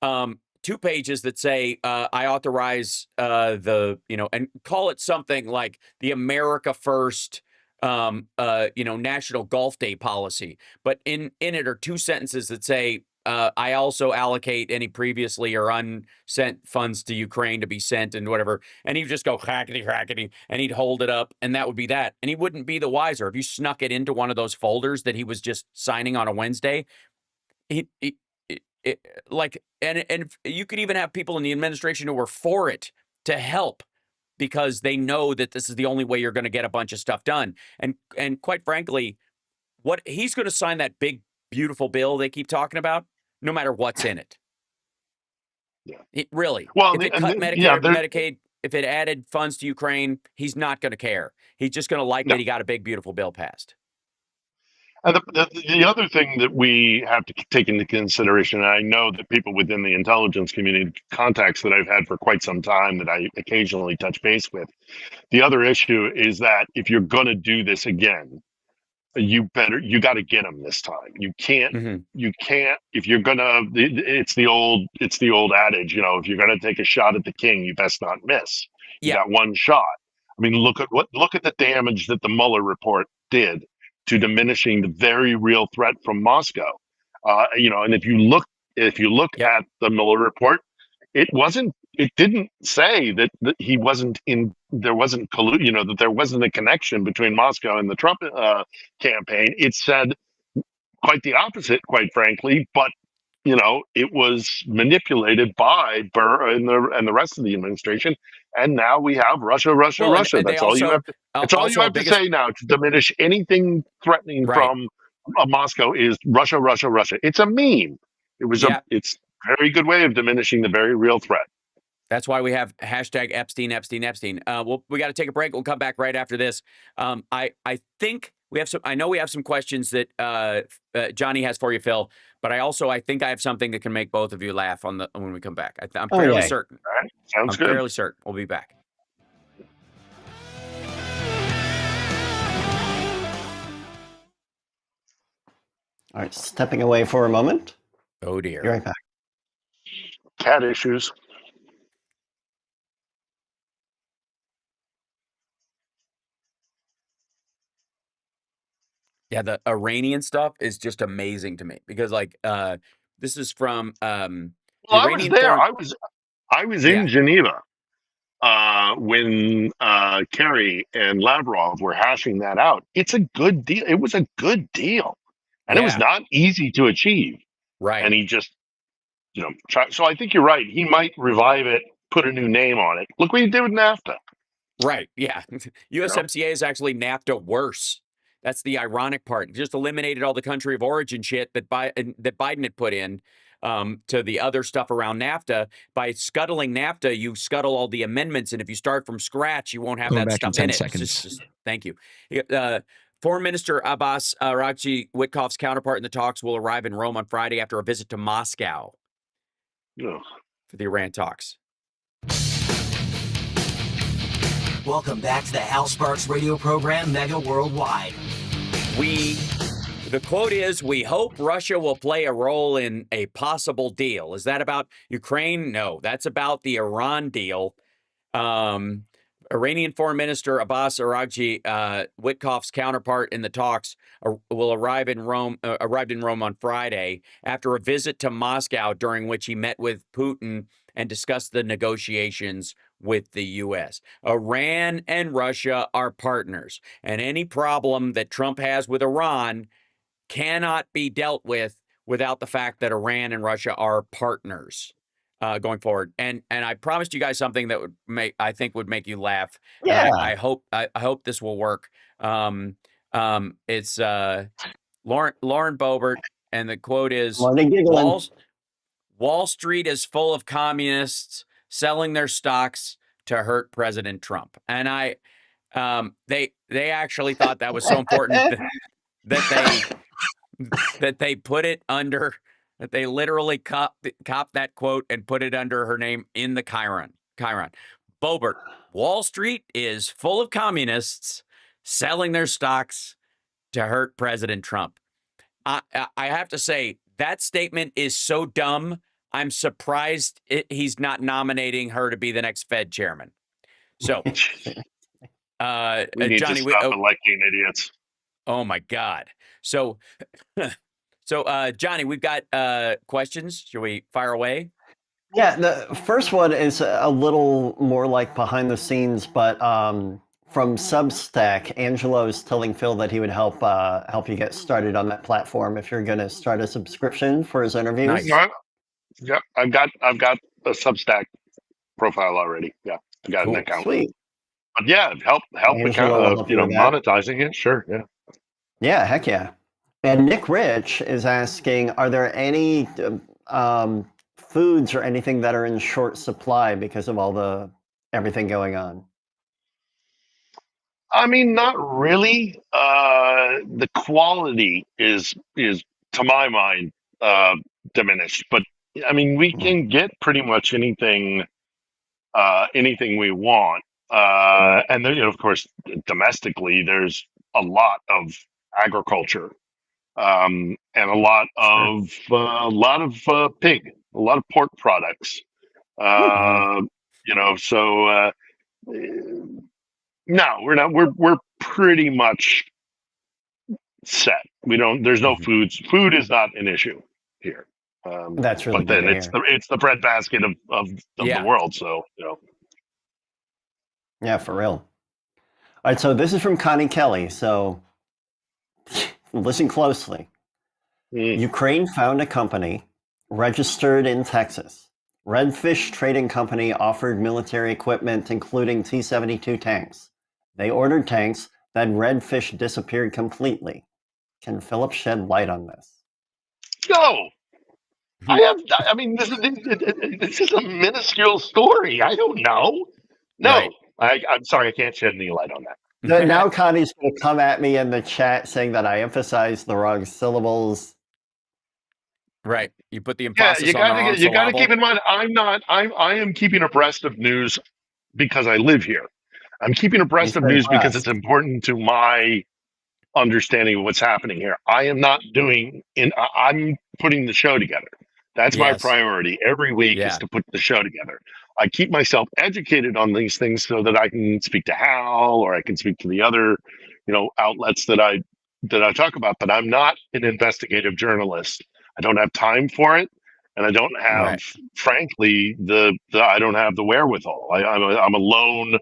2 pages that say, I authorize and call it something like the America First, National Golf Day policy. But in it are 2 sentences that say, I also allocate any previously or unsent funds to Ukraine to be sent and whatever. And he'd just go hackety, and he'd hold it up, and that would be that. And he wouldn't be the wiser. If you snuck it into one of those folders that he was just signing on a Wednesday, and you could even have people in the administration who were for it to help, because they know that this is the only way you're going to get a bunch of stuff done. And quite frankly, what he's going to sign, that big, beautiful bill they keep talking about, no matter what's in it. Yeah. Really. Well, if it cut Medicare, Medicaid, if it added funds to Ukraine, he's not going to care. He's just going to like that he got a big, beautiful bill passed. And the other thing that we have to take into consideration, and I know that people within the intelligence community, contacts that I've had for quite some time that I occasionally touch base with, the other issue is that if you're going to do this again, you got to get them this time. You can't, if you're going to, it's the old adage, if you're going to take a shot at the king, you best not miss. You got one shot. I mean, look at the damage that the Mueller report did to diminishing the very real threat from Moscow. And if you look at the Mueller report, it didn't say that he wasn't in, there wasn't that there wasn't a connection between Moscow and the Trump campaign. It said quite the opposite, quite frankly, but it was manipulated by Burr and the rest of the administration, and now we have Russia. And That's all you have to. That's all you have to say now to diminish anything threatening from Moscow is Russia. It's a meme. It's a very good way of diminishing the very real threat. That's why we have hashtag Epstein. We got to take a break. We'll come back right after this. I think we have some. I know we have some questions that Johnny has for you, Phil. But I think I have something that can make both of you laugh when we come back. I'm fairly certain. All right. Sounds good. I'm fairly certain. We'll be back. All right, stepping away for a moment. Oh dear. Be right back. Cat issues. Yeah, the Iranian stuff is just amazing to me because, this is from I was there. I was in Geneva when Kerry and Lavrov were hashing that out. It's a good deal. It was a good deal, and it was not easy to achieve. Right. And he just, so I think you're right. He might revive it, put a new name on it. Look what he did with NAFTA. Right. Yeah. USMCA is actually NAFTA worse. That's the ironic part. He just eliminated all the country of origin shit that Biden had put in to the other stuff around NAFTA. By scuttling NAFTA, you scuttle all the amendments, and if you start from scratch, you won't have that stuff in it. Seconds. Thank you. Foreign Minister Abbas Araghchi, Witkoff's counterpart in the talks, will arrive in Rome on Friday after a visit to Moscow for the Iran talks. Welcome back to the Hal Sparks radio program, Mega Worldwide. The quote is, we hope Russia will play a role in a possible deal. Is that about Ukraine? No, that's about the Iran deal. Iranian Foreign Minister Abbas Araghchi, Witkoff's counterpart in the talks, will arrived in Rome on Friday after a visit to Moscow, during which he met with Putin and discussed the negotiations with the U.S. Iran and Russia are partners, and any problem that Trump has with Iran cannot be dealt with without the fact that Iran and Russia are partners going forward. And I promised you guys something that would make you laugh. Yeah. I hope this will work. It's Lauren Boebert, and the quote is, Wall Street is full of communists selling their stocks to hurt President Trump. And they actually thought that was so important that they put it under, that they literally copped that quote and put it under her name in the Chiron. Boebert, Wall Street is full of communists selling their stocks to hurt President Trump. I have to say, that statement is so dumb, I'm surprised he's not nominating her to be the next Fed chairman. So, we need Johnny, to stop electing idiots. Oh my God. So, Johnny, we've got questions. Shall we fire away? Yeah, the first one is a little more like behind the scenes, but from Substack, Angelo's telling Phil that he would help you get started on that platform if you're going to start a subscription for his interviews. Nice. Yeah, I've got a Substack profile already. Yeah, I got an account. Sweet. But yeah, help Angelo monetizing it. Sure. Yeah. Yeah, heck yeah. And Nick Rich is asking, are there any foods or anything that are in short supply because of everything going on? I mean, not really. The quality is to my mind diminished, but I mean, we can get pretty much anything we want. And then, of course, domestically, there's a lot of agriculture, and a lot of pig, a lot of pork products. So no, we're not. We're pretty much set. We don't. There's no foods. Food is not an issue here. That's really but good then to it's hear. the breadbasket of the world. So Yeah, for real. All right, so this is from Connie Kelly. So listen closely. Ukraine found a company registered in Texas. Redfish Trading Company offered military equipment, including T-72 tanks. They ordered tanks, then Redfish disappeared completely. Can Philip shed light on this? No. I mean, this is a minuscule story. I don't know. No, right. I'm sorry. I can't shed any light on that. Now Connie's going to come at me in the chat saying that I emphasized the wrong syllables. Right. You put the emphasis on the wrong syllable. You got to keep in mind, I am keeping abreast of news because I live here. I'm keeping abreast of news because it's important to my understanding of what's happening here. I am not I'm putting the show together. That's my priority every week is to put the show together. I keep myself educated on these things so that I can speak to Hal or I can speak to the other, outlets that I talk about, but I'm not an investigative journalist. I don't have time for it. And I don't have, frankly, I don't have the wherewithal. I'm alone.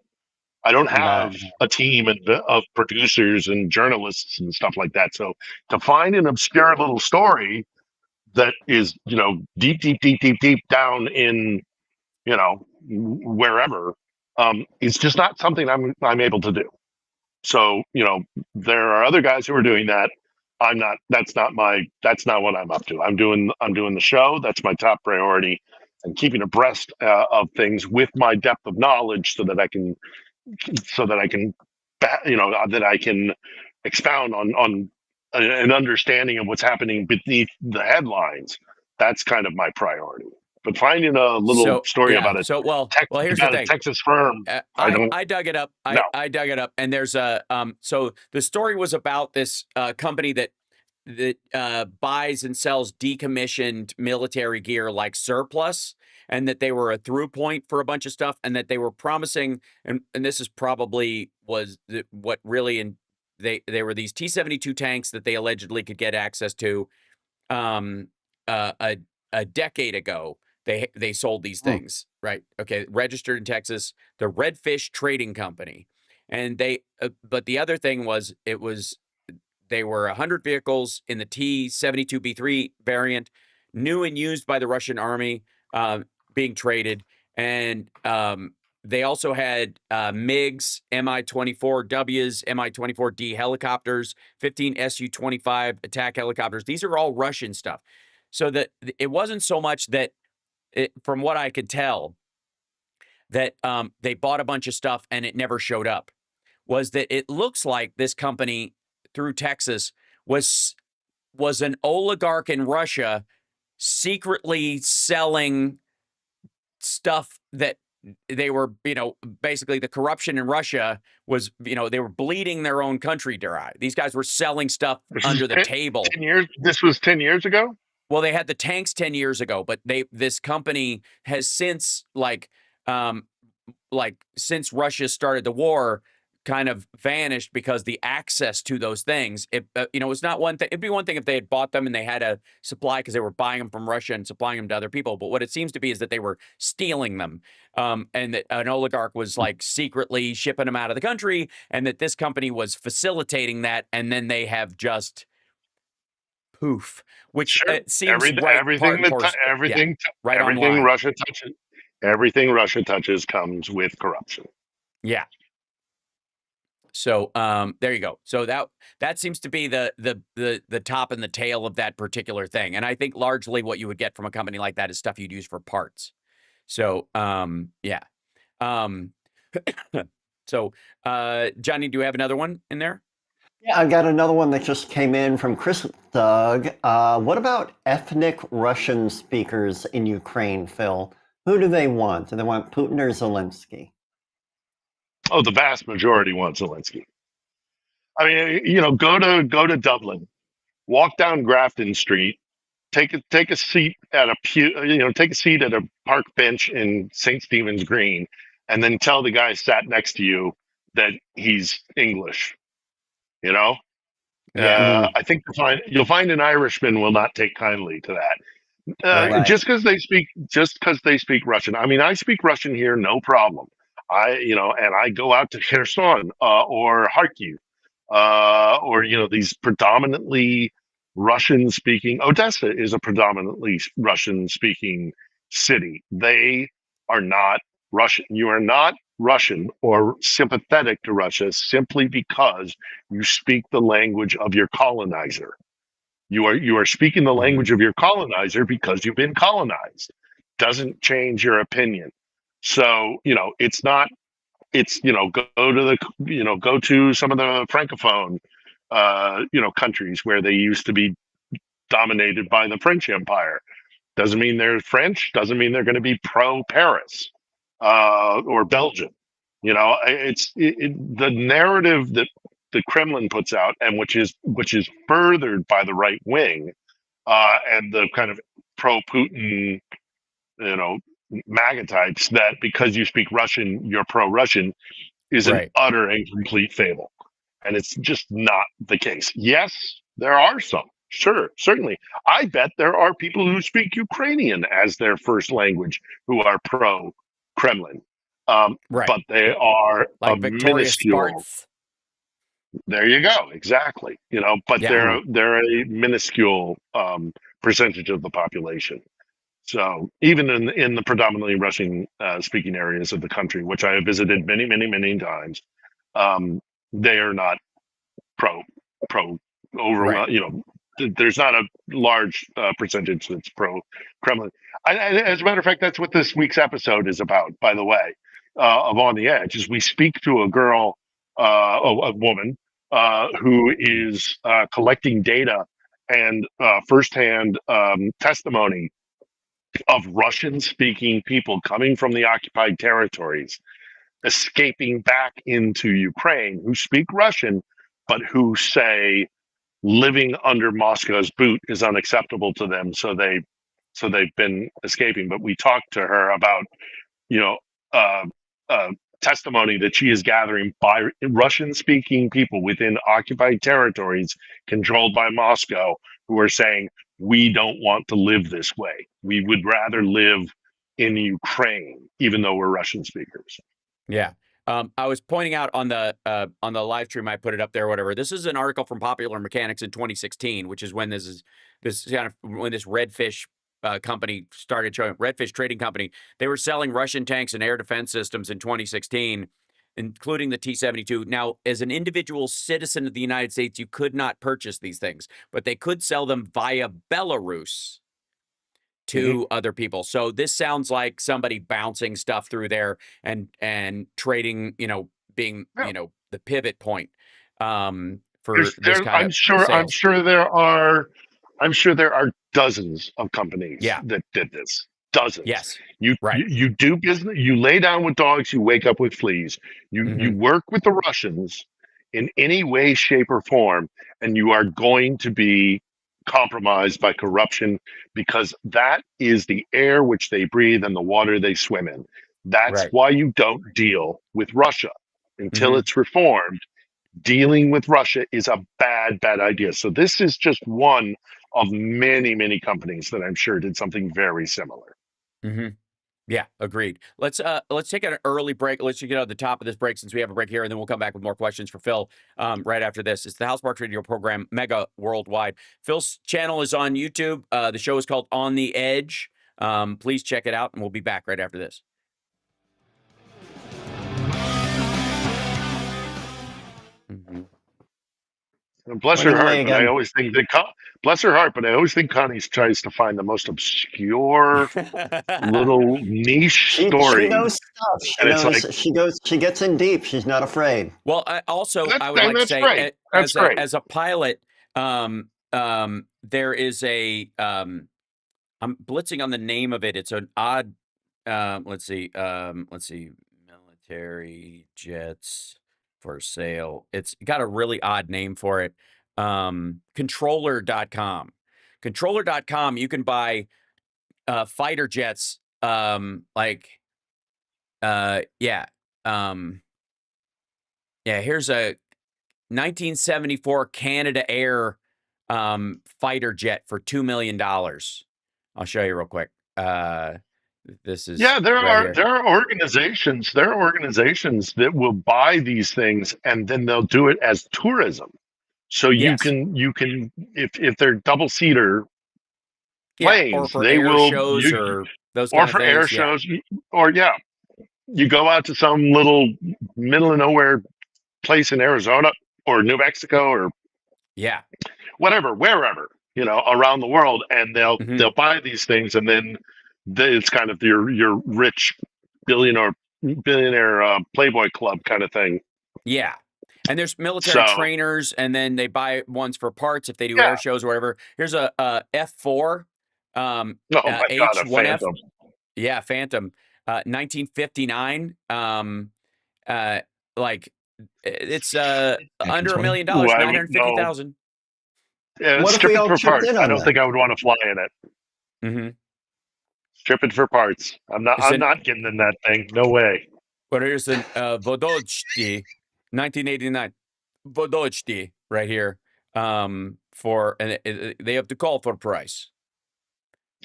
I don't have a team of producers and journalists and stuff like that. So to find an obscure little story that is, deep down in, wherever, it's just not something I'm able to do. So, there are other guys who are doing that. That's not what I'm up to. I'm doing the show. That's my top priority, and keeping abreast of things with my depth of knowledge so that I can that I can expound on an understanding of what's happening beneath the headlines. That's kind of my priority. But finding a little story about here's the thing. Texas firm, I dug it up. I dug it up, and there's a so the story was about this company that buys and sells decommissioned military gear like surplus, and that they were a through point for a bunch of stuff, and that they were promising, and this is probably what really, and they were these T-72 tanks that they allegedly could get access to a decade ago. They sold these things, right? Okay, registered in Texas, the Redfish Trading Company, and but the other thing was they were 100 vehicles in the T-72B3 variant, new and used by the Russian army, being traded. And they also had MiGs, Mi-24Ws, Mi-24D helicopters, 15 Su-25 attack helicopters. These are all Russian stuff. So that it wasn't so much that, from what I could tell, that they bought a bunch of stuff and it never showed up. Was that it looks like this company through Texas was an oligarch in Russia secretly selling stuff that they were, basically the corruption in Russia was, they were bleeding their own country dry. These guys were selling stuff under the table. 10 years. This was 10 years ago. Well, they had the tanks 10 years ago, but this company has since since Russia started the war, kind of vanished because the access to those things, it's not one thing. It'd be one thing if they had bought them and they had a supply because they were buying them from Russia and supplying them to other people. But what it seems to be is that they were stealing them, and that an oligarch was secretly shipping them out of the country, and that this company was facilitating that, and then they have just poof, which seems everything Russia touches. Everything Russia touches comes with corruption. Yeah. So there you go. So that seems to be the top and the tail of that particular thing. And I think largely what you would get from a company like that is stuff you'd use for parts. So yeah. So Johnny, do you have another one in there? Yeah, I got another one that just came in from Chris Doug. What about ethnic Russian speakers in Ukraine, Phil? Who do they want? Do they want Putin or Zelensky? Oh, the vast majority want Zelensky. I mean, you know, go to Dublin, walk down Grafton Street, take a seat at a take a seat at a park bench in St. Stephen's Green, and then tell the guy sat next to you that he's English. You know, Yeah. I think you'll find an Irishman will not take kindly to that. Right. Just because they speak Russian. I mean, I speak Russian here, no problem. And I go out to Kherson or Kharkiv, or these predominantly Russian-speaking. Odessa is a predominantly Russian-speaking city. They are not Russian. You are not Russian or sympathetic to Russia simply because you speak the language of your colonizer. You are speaking the language of your colonizer because you've been colonized. Doesn't change your opinion. So, it's not, it's, go to some of the Francophone, countries where they used to be dominated by the French Empire. Doesn't mean they're French, doesn't mean they're going to be pro-Paris, or Belgium. The narrative that the Kremlin puts out, and which is furthered by the right wing, and the kind of pro-Putin, MAGA types, that because you speak Russian, you're pro-Russian, is an utter and complete fable. And it's just not the case. Yes, there are some. Sure, certainly. I bet there are people who speak Ukrainian as their first language who are pro-Kremlin. But they are like a Victoria minuscule. Spartz. There you go. Exactly. But they're a minuscule percentage of the population. So even in the predominantly Russian speaking areas of the country, which I have visited many, many, many times, they are not pro overwhelming. There's not a large percentage that's pro Kremlin. As a matter of fact, that's what this week's episode is about. By the way, of On the Edge, is we speak to a girl, a woman, who is collecting data and firsthand testimony of Russian-speaking people coming from the occupied territories, escaping back into Ukraine, who speak Russian, but who say living under Moscow's boot is unacceptable to them. So they've been escaping. But we talked to her about, testimony that she is gathering by Russian-speaking people within occupied territories controlled by Moscow, who are saying, we don't want to live this way. We would rather live in Ukraine, even though we're Russian speakers. Yeah. I was pointing out on the live stream, I put it up there, or whatever. This is an article from Popular Mechanics in 2016, which is when this Redfish company started showing. Redfish Trading Company. They were selling Russian tanks and air defense systems in 2016, including the T-72. Now, as an individual citizen of the United States, you could not purchase these things, but they could sell them via Belarus to other people. So this sounds like somebody bouncing stuff through there and trading, being, the pivot point for this kind I'm of sure there are dozens of companies that did this. Dozens. Yes. You do business, you lay down with dogs, you wake up with fleas. You work with the Russians in any way, shape, or form, and you are going to be compromised by corruption, because that is the air which they breathe and the water they swim in. That's why you don't deal with Russia until it's reformed. Dealing with Russia is a bad idea. So this is just one of many, many companies that I'm sure did something very similar. Yeah, agreed. Let's take an early break. Let's get out the top of this break, since we have a break here, and then we'll come back with more questions for Phil right after this. It's the Hal Sparks Radio program, Mega Worldwide. Phil's channel is on YouTube. The show is called On the Edge. Please check it out, and we'll be back right after this. And bless her heart, but I always think that bless her heart, but I always think Connie tries to find the most obscure little niche She story. knows stuff. She And it's knows. like, She gets in deep. She's not afraid. Well, I would like to that's say, great. That's great. as a pilot, there is a I'm blitzing on the name of it. It's an odd. Let's see. Military jets for sale. It's got a really odd name for it. Controller.com. Controller.com. You can buy fighter jets. Here's a 1974 Canada Air fighter jet for $2 million. I'll show you real quick. This is there right are organizations that will buy these things and then they'll do it as tourism. So you can if they're double seater planes, or for they air will shows or those or kind of for air things. shows, or you go out to some little middle of nowhere place in Arizona or New Mexico or whatever, wherever, around the world, and they'll buy these things, and then it's kind of your rich billionaire Playboy club kind of thing. Yeah. And there's military trainers, and then they buy ones for parts if they do air shows or whatever. Here's a F4 oh my God, a H1F. Phantom. Yeah, Phantom. 1959. It's under $1 million, 950,000. Yeah, What if we strip it all for chipped parts. in I on don't that? think I would want to fly in it. Mm-hmm. Strip it for parts. I'm not getting in that thing. No way. But here's an Vodojty, 1989. Vodojty right here. They have to call for price.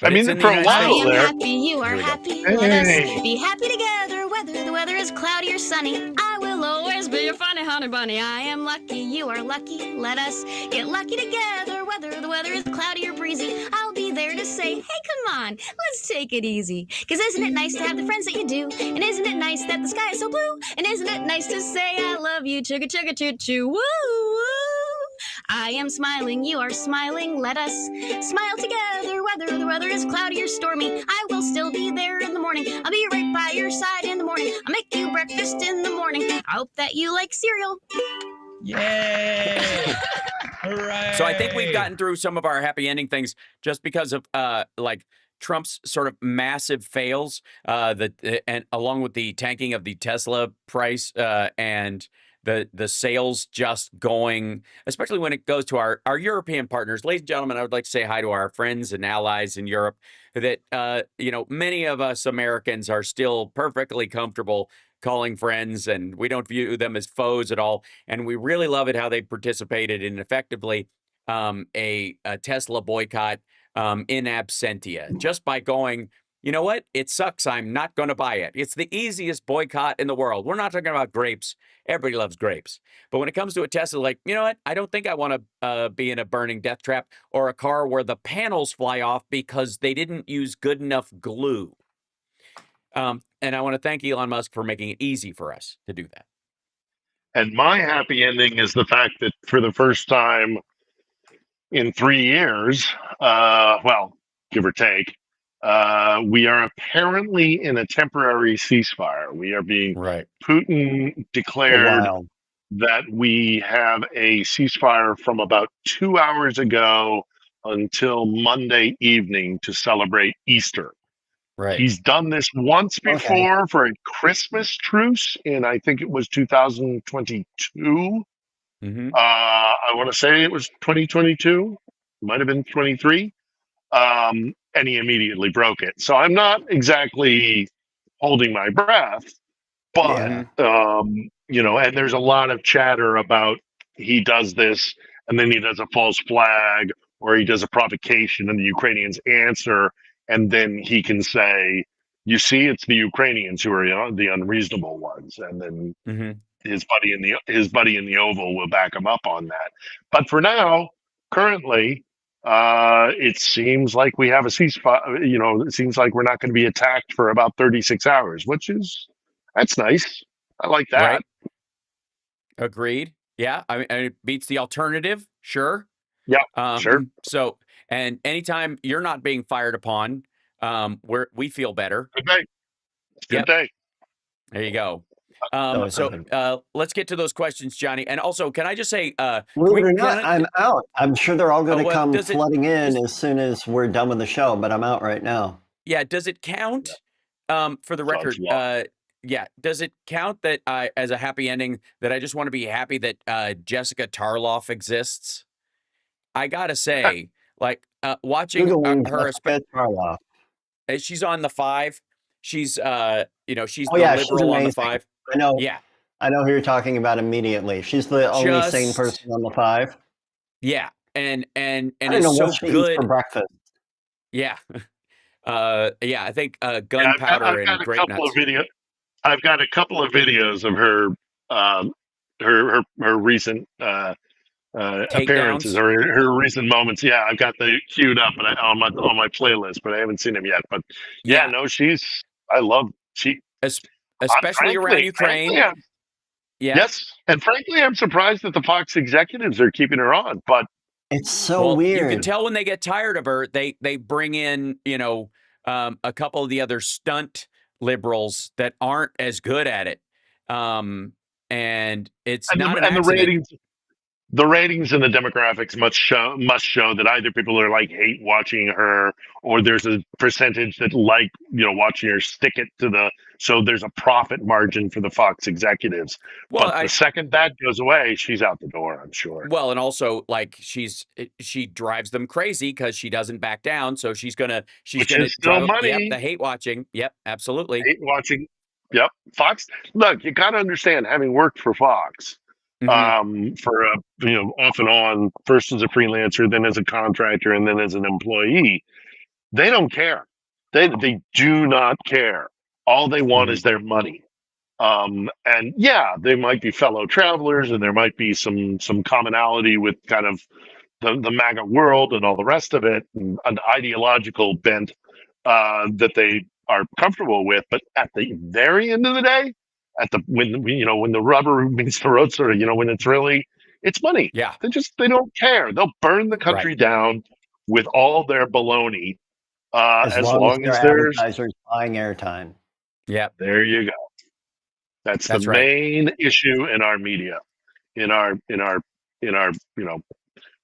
But I mean, it's in for the a United while States. there. I am happy, you are happy. Let us be happy together, whether the weather is cloudy or sunny. I will always be your funny honey bunny. I am lucky, you are lucky. Let us get lucky together, whether the weather is cloudy or breezy. I'll be there to say, hey, come on, let's take it easy. Cause isn't it nice to have the friends that you do? And isn't it nice that the sky is so blue? And isn't it nice to say I love you, chugga chugga choo choo, woo woo. I am smiling, you are smiling. Let us smile together, whether the weather is cloudy or stormy. I will still be there in the morning. I'll be right by your side in the morning. I'll make you breakfast in the morning. I hope that you like cereal. Yay! Hooray! So I think we've gotten through some of our happy ending things just because of Trump's sort of massive fails, and along with the tanking of the Tesla price and the sales just going, especially when it goes to our European partners. Ladies and gentlemen, I would like to say hi to our friends and allies in Europe that, many of us Americans are still perfectly comfortable calling friends, and we don't view them as foes at all. And we really love it how they participated in effectively a Tesla boycott in absentia, just by going, you know what? It sucks. I'm not going to buy it. It's the easiest boycott in the world. We're not talking about grapes. Everybody loves grapes. But when it comes to a Tesla, like, you know what? I don't think I want to be in a burning death trap or a car where the panels fly off because they didn't use good enough glue. And I want to thank Elon Musk for making it easy for us to do that. And my happy ending is the fact that for the first time in 3 years, give or take, we are apparently in a temporary ceasefire. We are being Putin declared that we have a ceasefire from about 2 hours ago until Monday evening to celebrate Easter. Right. He's done this once before for a Christmas truce in, I think it was 2022. I want to say it was 2022. Might have been 23. And he immediately broke it. So I'm not exactly holding my breath, but, and there's a lot of chatter about he does this and then he does a false flag or he does a provocation and the Ukrainians answer. And then he can say, you see, it's the Ukrainians who are the unreasonable ones. And then his buddy in the Oval will back him up on that. But for now, currently, it seems like we have a ceasefire. It seems like we're not going to be attacked for about 36 hours, that's nice. I like that. Right. Agreed. Yeah. I mean, it beats the alternative, Sure. Yeah, sure. So, and anytime you're not being fired upon, we feel better. Good day. Good day. There you go. Always So good. let's get to those questions, Johnny. And also, can I just say, Believe it or not, I'm out. I'm sure they're all going to well, come does it- flooding in does- as soon as we're done with the show, but I'm out right now. Yeah, does it count? For the Sounds record, long. yeah, does it count that as a happy ending that I just want to be happy that Jessica Tarloff exists? I gotta say, like watching Googling her, Jessica Tarloff. she's on the 5. She's she's Oh the yeah, she's liberal on the amazing. 5. I know. Yeah, I know who you're talking about immediately. She's the only sane just person on the 5. yeah, and I don't is know so what she eats for good. breakfast. Yeah, yeah. I think Yeah, gunpowder I've and got a grape couple of nuts. I've got a couple of videos of her, her recent appearances Takedowns. or her recent moments. Yeah, I've got the queued up and on my playlist, but I haven't seen them yet. But yeah, Yeah, no, I love she. especially around Frankly, Ukraine. Yeah. yes, and frankly, I'm surprised that the Fox executives are keeping her on. But It's so Well, you can weird. tell when they get tired of her, they bring in, a couple of the other stunt liberals that aren't as good at it. And it's not an and accident. the ratings and the demographics must show that either people are like hate watching her, or there's a percentage that like watching her stick it to the, so there's a profit margin for the Fox executives. Well, But the second that goes away, she's out the door, I'm sure. well, and also like she drives them crazy because she doesn't back down. So she's gonna Which is still drive. Yep, the money. hate watching. Yep, absolutely. Hate watching. Yep. Fox. Look, you got to understand, having worked for Fox, Mhm. for off and on, first as a freelancer, then as a contractor, and then as an employee, they don't care. They do not care. All they want is Mhm. their money. And yeah, they might be fellow travelers, and there might be some commonality with kind of the MAGA world and all the rest of it, and an ideological bent that they are comfortable with. But at the very end of the day, when the rubber meets the road, sort of, when it's money. Yeah. They don't care. They'll burn the Right. country down with all their baloney, As as long as long their as there's. advertisers buying airtime. Yep. There you go. That's the That's right. main issue in our media, in our whatever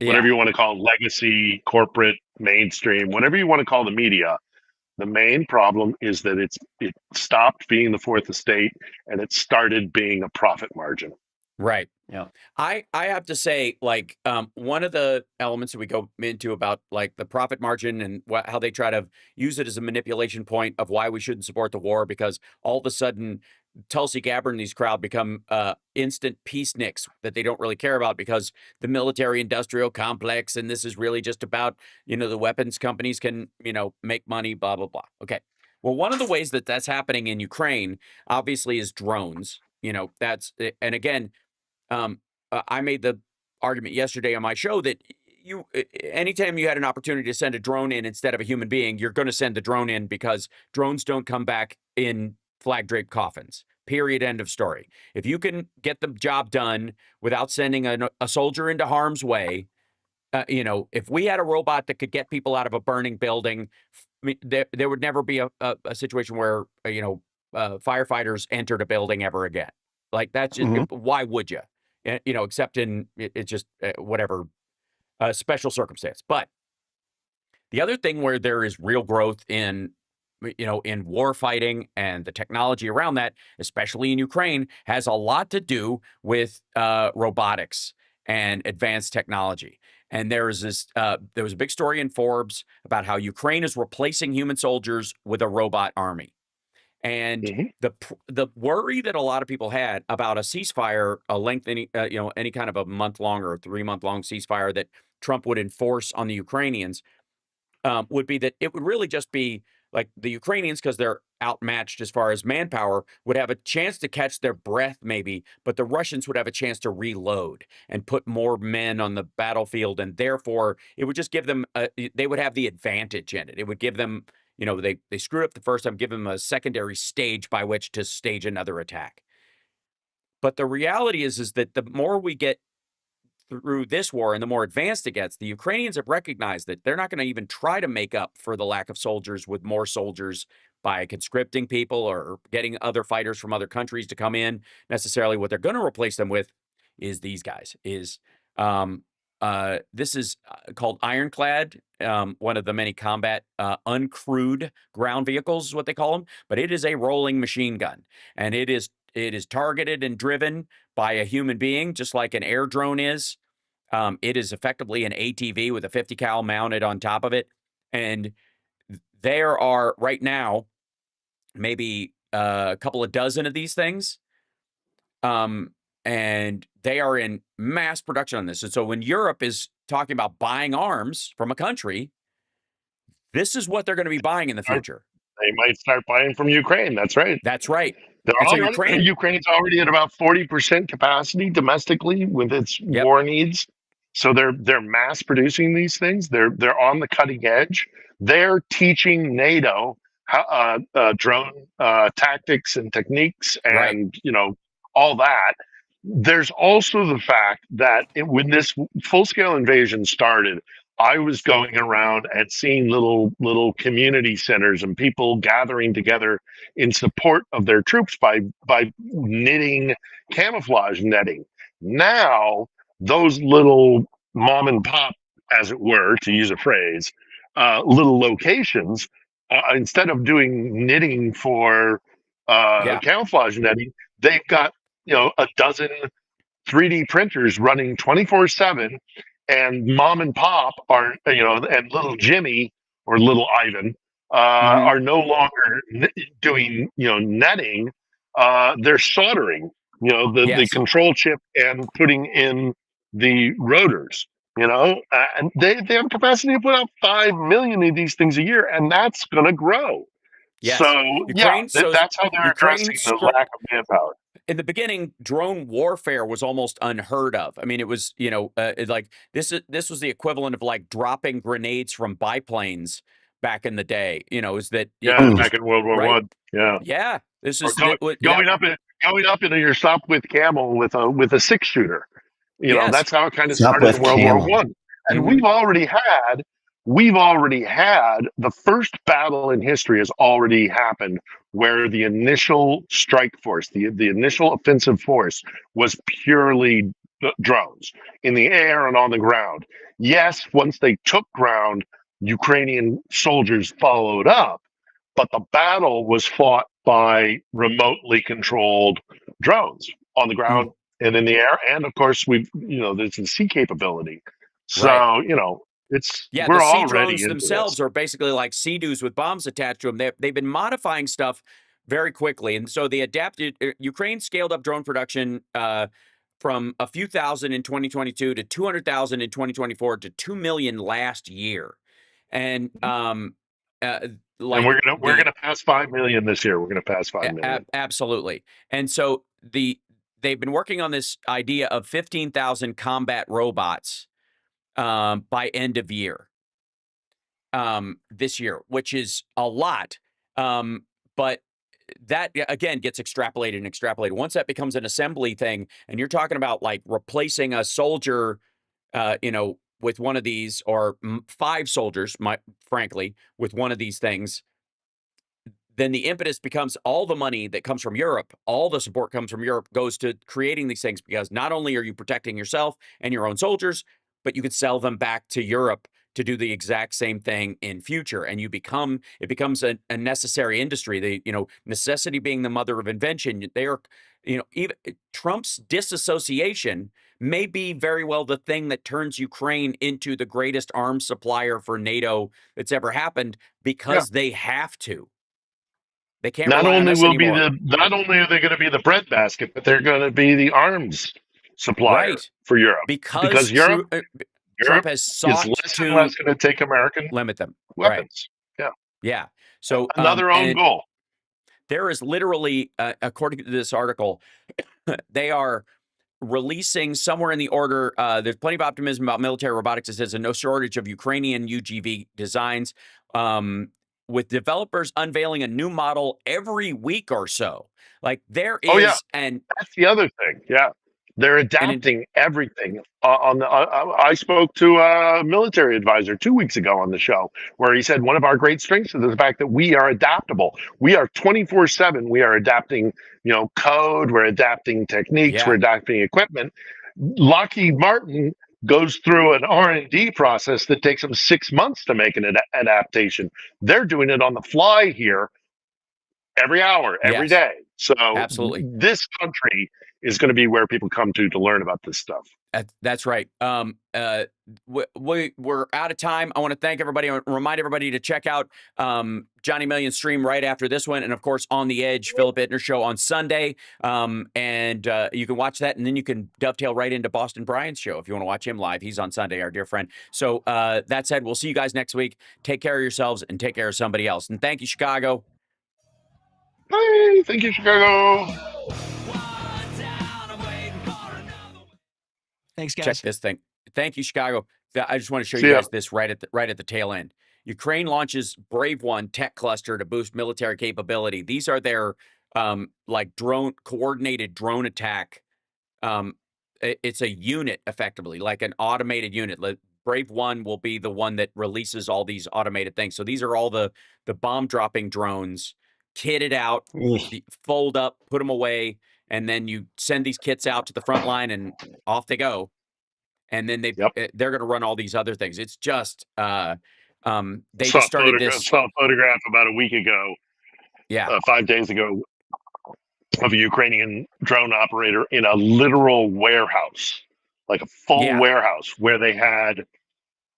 Yeah. you want to call legacy, corporate, mainstream, whatever you want to call the media. The main problem is that it stopped being the fourth estate and it started being a profit margin. Right. Yeah. I have to say, like, one of the elements that we go into about like the profit margin and how they try to use it as a manipulation point of why we shouldn't support the war, because all of a sudden Tulsi Gabbard and these crowd become instant peaceniks that they don't really care about because the military industrial complex, and this is really just about, the weapons companies can, make money, blah, blah, blah. Okay. Well, one of the ways that that's happening in Ukraine, obviously, is drones. And again, I made the argument yesterday on my show that anytime you had an opportunity to send a drone in instead of a human being, you're going to send the drone in because drones don't come back in flag draped coffins. Period. End of story. If you can get the job done without sending a soldier into harm's way, if we had a robot that could get people out of a burning building, there would never be a situation where firefighters entered a building ever again. Like that's just why would you? Except in it's just whatever special circumstance. But the other thing where there is real growth in war fighting and the technology around that, especially in Ukraine, has a lot to do with robotics and advanced technology. And there was a big story in Forbes about how Ukraine is replacing human soldiers with a robot army. And the worry that a lot of people had about a ceasefire, any kind of a month-long or 3-month-long ceasefire that Trump would enforce on the Ukrainians, would be that it would really just be like the Ukrainians, because they're outmatched as far as manpower, would have a chance to catch their breath maybe, but the Russians would have a chance to reload and put more men on the battlefield, and therefore it would just give them they would have the advantage in it. It would give them, they screwed up the first time, give them a secondary stage by which to stage another attack. But the reality is that the more we get through this war and the more advanced it gets, the Ukrainians have recognized that they're not going to even try to make up for the lack of soldiers with more soldiers by conscripting people or getting other fighters from other countries to come in. Necessarily, what they're going to replace them with is these guys. This is called Ironclad, one of the many combat uncrewed ground vehicles is what they call them, but it is a rolling machine gun, and it is targeted and driven by a human being, just like an air drone is. It is effectively an ATV with a 50 cal mounted on top of it, and there are right now maybe a couple of dozen of these things. And they are in mass production on this. And so when Europe is talking about buying arms from a country, this is what they're going to be buying in the future. They might start buying from Ukraine. That's right. That's right. Ukraine's already at about 40% capacity domestically with its war needs. So they're mass producing these things. They're on the cutting edge. They're teaching NATO how, drone tactics and techniques and all that. There's also the fact that when this full-scale invasion started, I was going around and seeing little community centers and people gathering together in support of their troops by knitting camouflage netting. Now, those little mom and pop, as it were, to use a phrase, little locations, instead of doing knitting for camouflage netting, they've got a dozen 3D printers running 24/7, and mom and pop are and little Jimmy or little Ivan are no longer doing netting. They're soldering the control chip and putting in the rotors. And they have capacity to put out 5 million of these things a year, and that's going to grow. Yes. So that's how they're addressing the lack of manpower. In the beginning, drone warfare was almost unheard of. I mean, it was, like this was the equivalent of like dropping grenades from biplanes back in the day. Is that back in World War I. Yeah. This is going up into your stop with camel with a 6-shooter. That's how it kind of started in World War I. And we've already had the first battle in history has already happened where the initial strike force, the initial offensive force was purely drones in the air and on the ground. Yes, once they took ground, Ukrainian soldiers followed up, but the battle was fought by remotely controlled drones on the ground and in the air. And of course, there's the sea capability. So, we're the sea already drones into themselves this. are basically like Sea-Doos with bombs attached to them. They've been modifying stuff very quickly, and so they adapted. Ukraine scaled up drone production from a few thousand in 2022 to 200,000 in 2024 to 2 million last year, and and we're gonna pass 5 million this year. We're gonna pass 5 million. Absolutely, and so they've been working on this idea of 15,000 combat robots by end of year this year, which is a lot. But that again gets extrapolated and extrapolated. Once that becomes an assembly thing, and you're talking about like replacing a soldier, with one of these, or 5 soldiers, frankly, with one of these things, then the impetus becomes all the money that comes from Europe, all the support comes from Europe, goes to creating these things, because not only are you protecting yourself and your own soldiers, but you could sell them back to Europe to do the exact same thing in future. And it becomes a necessary industry. Necessity being the mother of invention. They are, even Trump's disassociation may be very well the thing that turns Ukraine into the greatest arms supplier for NATO that's ever happened, because they have to. They can't Not rely on only us will anymore. not only are they going to be the breadbasket, but they're going to be the arms supplier for Europe. Because Europe Trump has sought is less to and less going to take American limit them weapons. Yeah. So another own goal. There is literally, according to this article, they are releasing somewhere in the order. There's plenty of optimism about military robotics. It says no shortage of Ukrainian UGV designs, with developers unveiling a new model every week or so. Like there is, and that's the other thing. Yeah, They're adapting everything. I spoke to a military advisor 2 weeks ago on the show where he said one of our great strengths is the fact that we are adaptable. We are 24/7. We are adapting, code. We're adapting techniques. We're adapting equipment. Lockheed Martin goes through an R&D process that takes them 6 months to make an adaptation. They're doing it on the fly here every hour, every day. So absolutely, this country is going to be where people come to learn about this stuff. That's right. We're out of time. I want to thank everybody. I want to remind everybody to check out Johnny Million's stream right after this one. And, of course, On the Edge, Philip Ittner Show on Sunday. And you can watch that, and then you can dovetail right into Boston Brian's show if you want to watch him live. He's on Sunday, our dear friend. So that said, we'll see you guys next week. Take care of yourselves and take care of somebody else. And thank you, Chicago. Hey, thank you, Chicago. Thanks, guys. Check this thing. Thank you, Chicago. I just want to show you guys this right at the tail end. Ukraine launches Brave One tech cluster to boost military capability. These are their coordinated drone attack. It's a unit, effectively, like an automated unit. Brave One will be the one that releases all these automated things. So these are all the bomb dropping drones, kitted out, fold up, put them away, and then you send these kits out to the front line, and off they go. And then they're going to run all these other things. It's just they just started this. I saw a photograph about a week ago. 5 days ago, of a Ukrainian drone operator in a literal warehouse, like a full warehouse, where they had.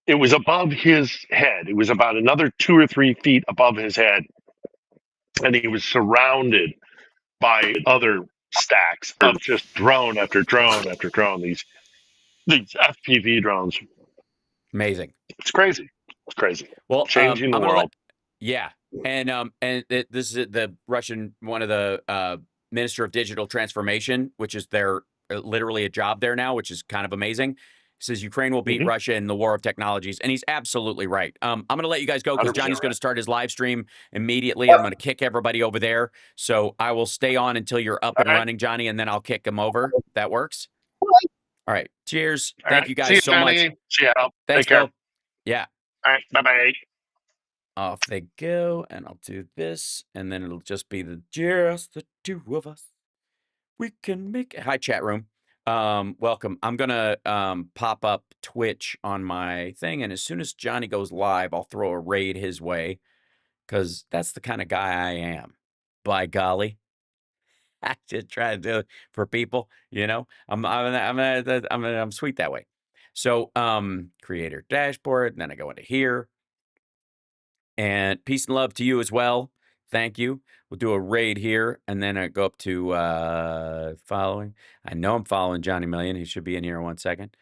It was above his head. It was about another 2 or 3 feet above his head, and he was surrounded by other stacks of just drone after drone after drone. These FPV drones. Amazing. It's crazy. It's crazy. Well, changing the world. And this is the Russian, one of the Minister of Digital Transformation, which is their literally a job there now, which is kind of amazing. Says Ukraine will beat Russia in the war of technologies, and he's absolutely right. I'm going to let you guys go because Johnny's going to start his live stream immediately. I'm going to kick everybody over there, so I will stay on until you're up and running, Johnny, and then I'll kick him over. That works. All right. Cheers. Thank you guys so much. See you, Al. Thanks, Take care. Bill. Yeah. All right. Bye-bye. Off they go, and I'll do this, and then it'll just be just the two of us. We can make it. Hi, chat room. Welcome. I'm gonna pop up Twitch on my thing, and as soon as Johnny goes live, I'll throw a raid his way, because that's the kind of guy I am. By golly. I just try to do it for people, I'm sweet that way. So, creator dashboard, and then I go into here. And peace and love to you as well. Thank you. We'll do a raid here, and then I go up to following. I know I'm following Johnny Million. He should be in here in 1 second.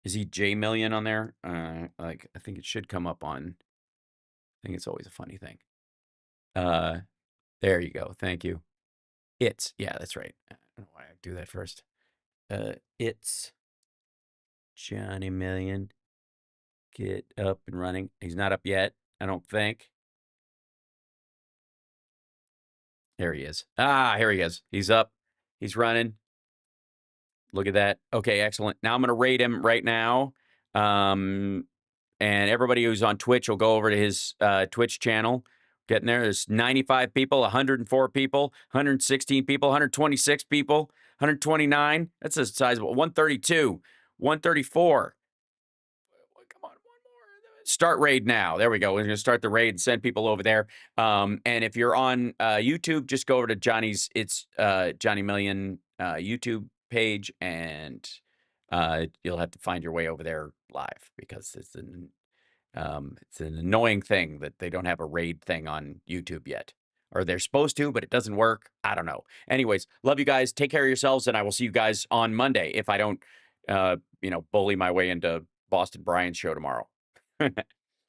Is he J Million on there? I think it should come up on. I think it's always a funny thing. There you go. Thank you. Yeah, that's right. I don't know why I do that first. It's Johnny Million. Get up and running. He's not up yet, I don't think. There he is. Here he is. He's up. He's running. Look at that. Okay, excellent. Now I'm going to rate him right now. And everybody who's on Twitch will go over to his Twitch channel. Getting there. There's 95 people, 104 people, 116 people, 126 people, 129. That's a sizable. 132, 134. Come on, one more. Start raid now. There we go. We're going to start the raid and send people over there. And if you're on YouTube, just go over to Johnny's. It's Johnny Million YouTube page, and you'll have to find your way over there live because it's an annoying thing that they don't have a raid thing on YouTube yet. Or they're supposed to, but it doesn't work. I don't know. Anyways, love you guys. Take care of yourselves, and I will see you guys on Monday if I don't, bully my way into Boston Brian's show tomorrow. All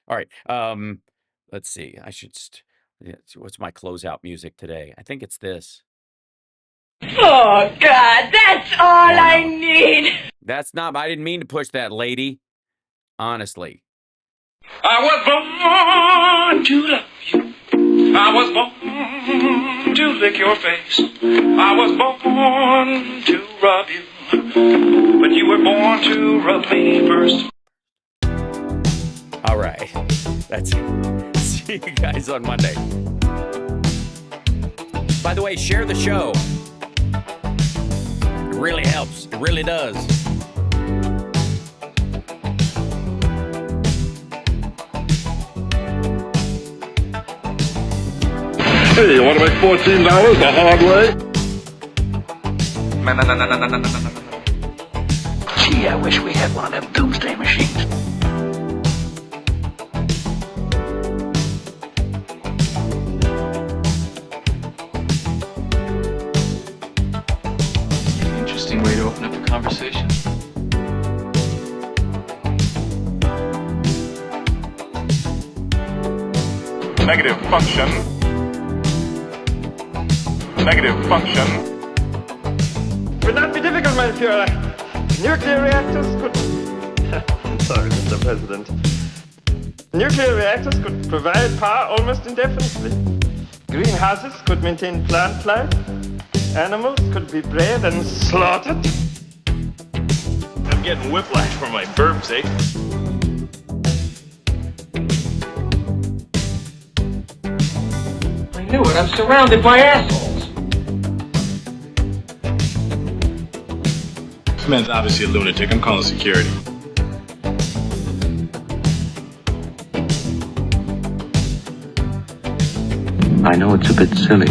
right. Let's see. I should. What's my closeout music today? I think it's this. Oh, God, that's all I need. That's not. I didn't mean to push that, lady. Honestly. I was born to love you. I was born to lick your face. I was born to rub you. But you were born to rub me first. All right. That's it. See you guys on Monday. By the way, share the show. It really helps. It really does. Hey, you want to make $14 the hard way? Gee, I wish we had one of them doomsday machines. Interesting way to open up a conversation. Negative function. Negative function. Would not be difficult, my Führer. Nuclear reactors could... Sorry, Mr. President. Nuclear reactors could provide power almost indefinitely. Greenhouses could maintain plant life. Animals could be bred and slaughtered. I'm getting whiplash from my burps, eh? I knew it. I'm surrounded by assholes. This man's obviously a lunatic. I'm calling security. I know it's a bit silly.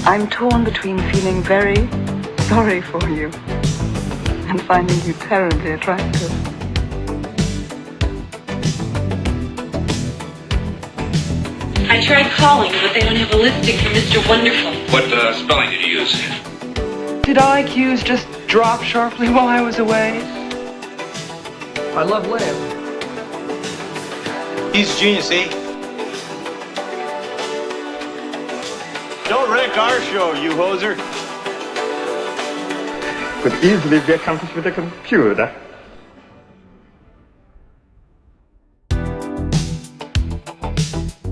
I'm torn between feeling very sorry for you and finding you terribly attractive. I tried calling, but they don't have a listing for Mr. Wonderful. What spelling did you use? Did IQs just drop sharply while I was away? I love Lamb. He's a genius, eh? Don't wreck our show, you hoser. Could easily be accomplished with a computer.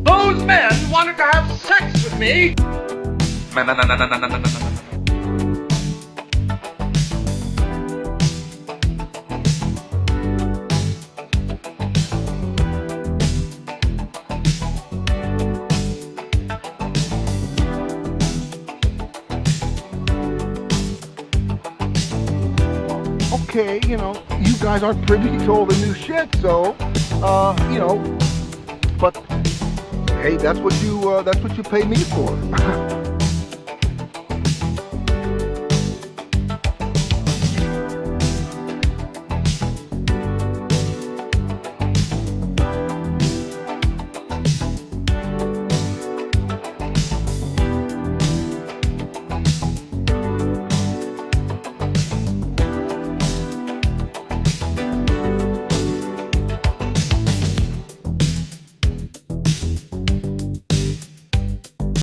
Those men wanted to have sex with me. Okay, you know, you guys aren't privy to all the new shit, so, you know, but hey, that's what you pay me for.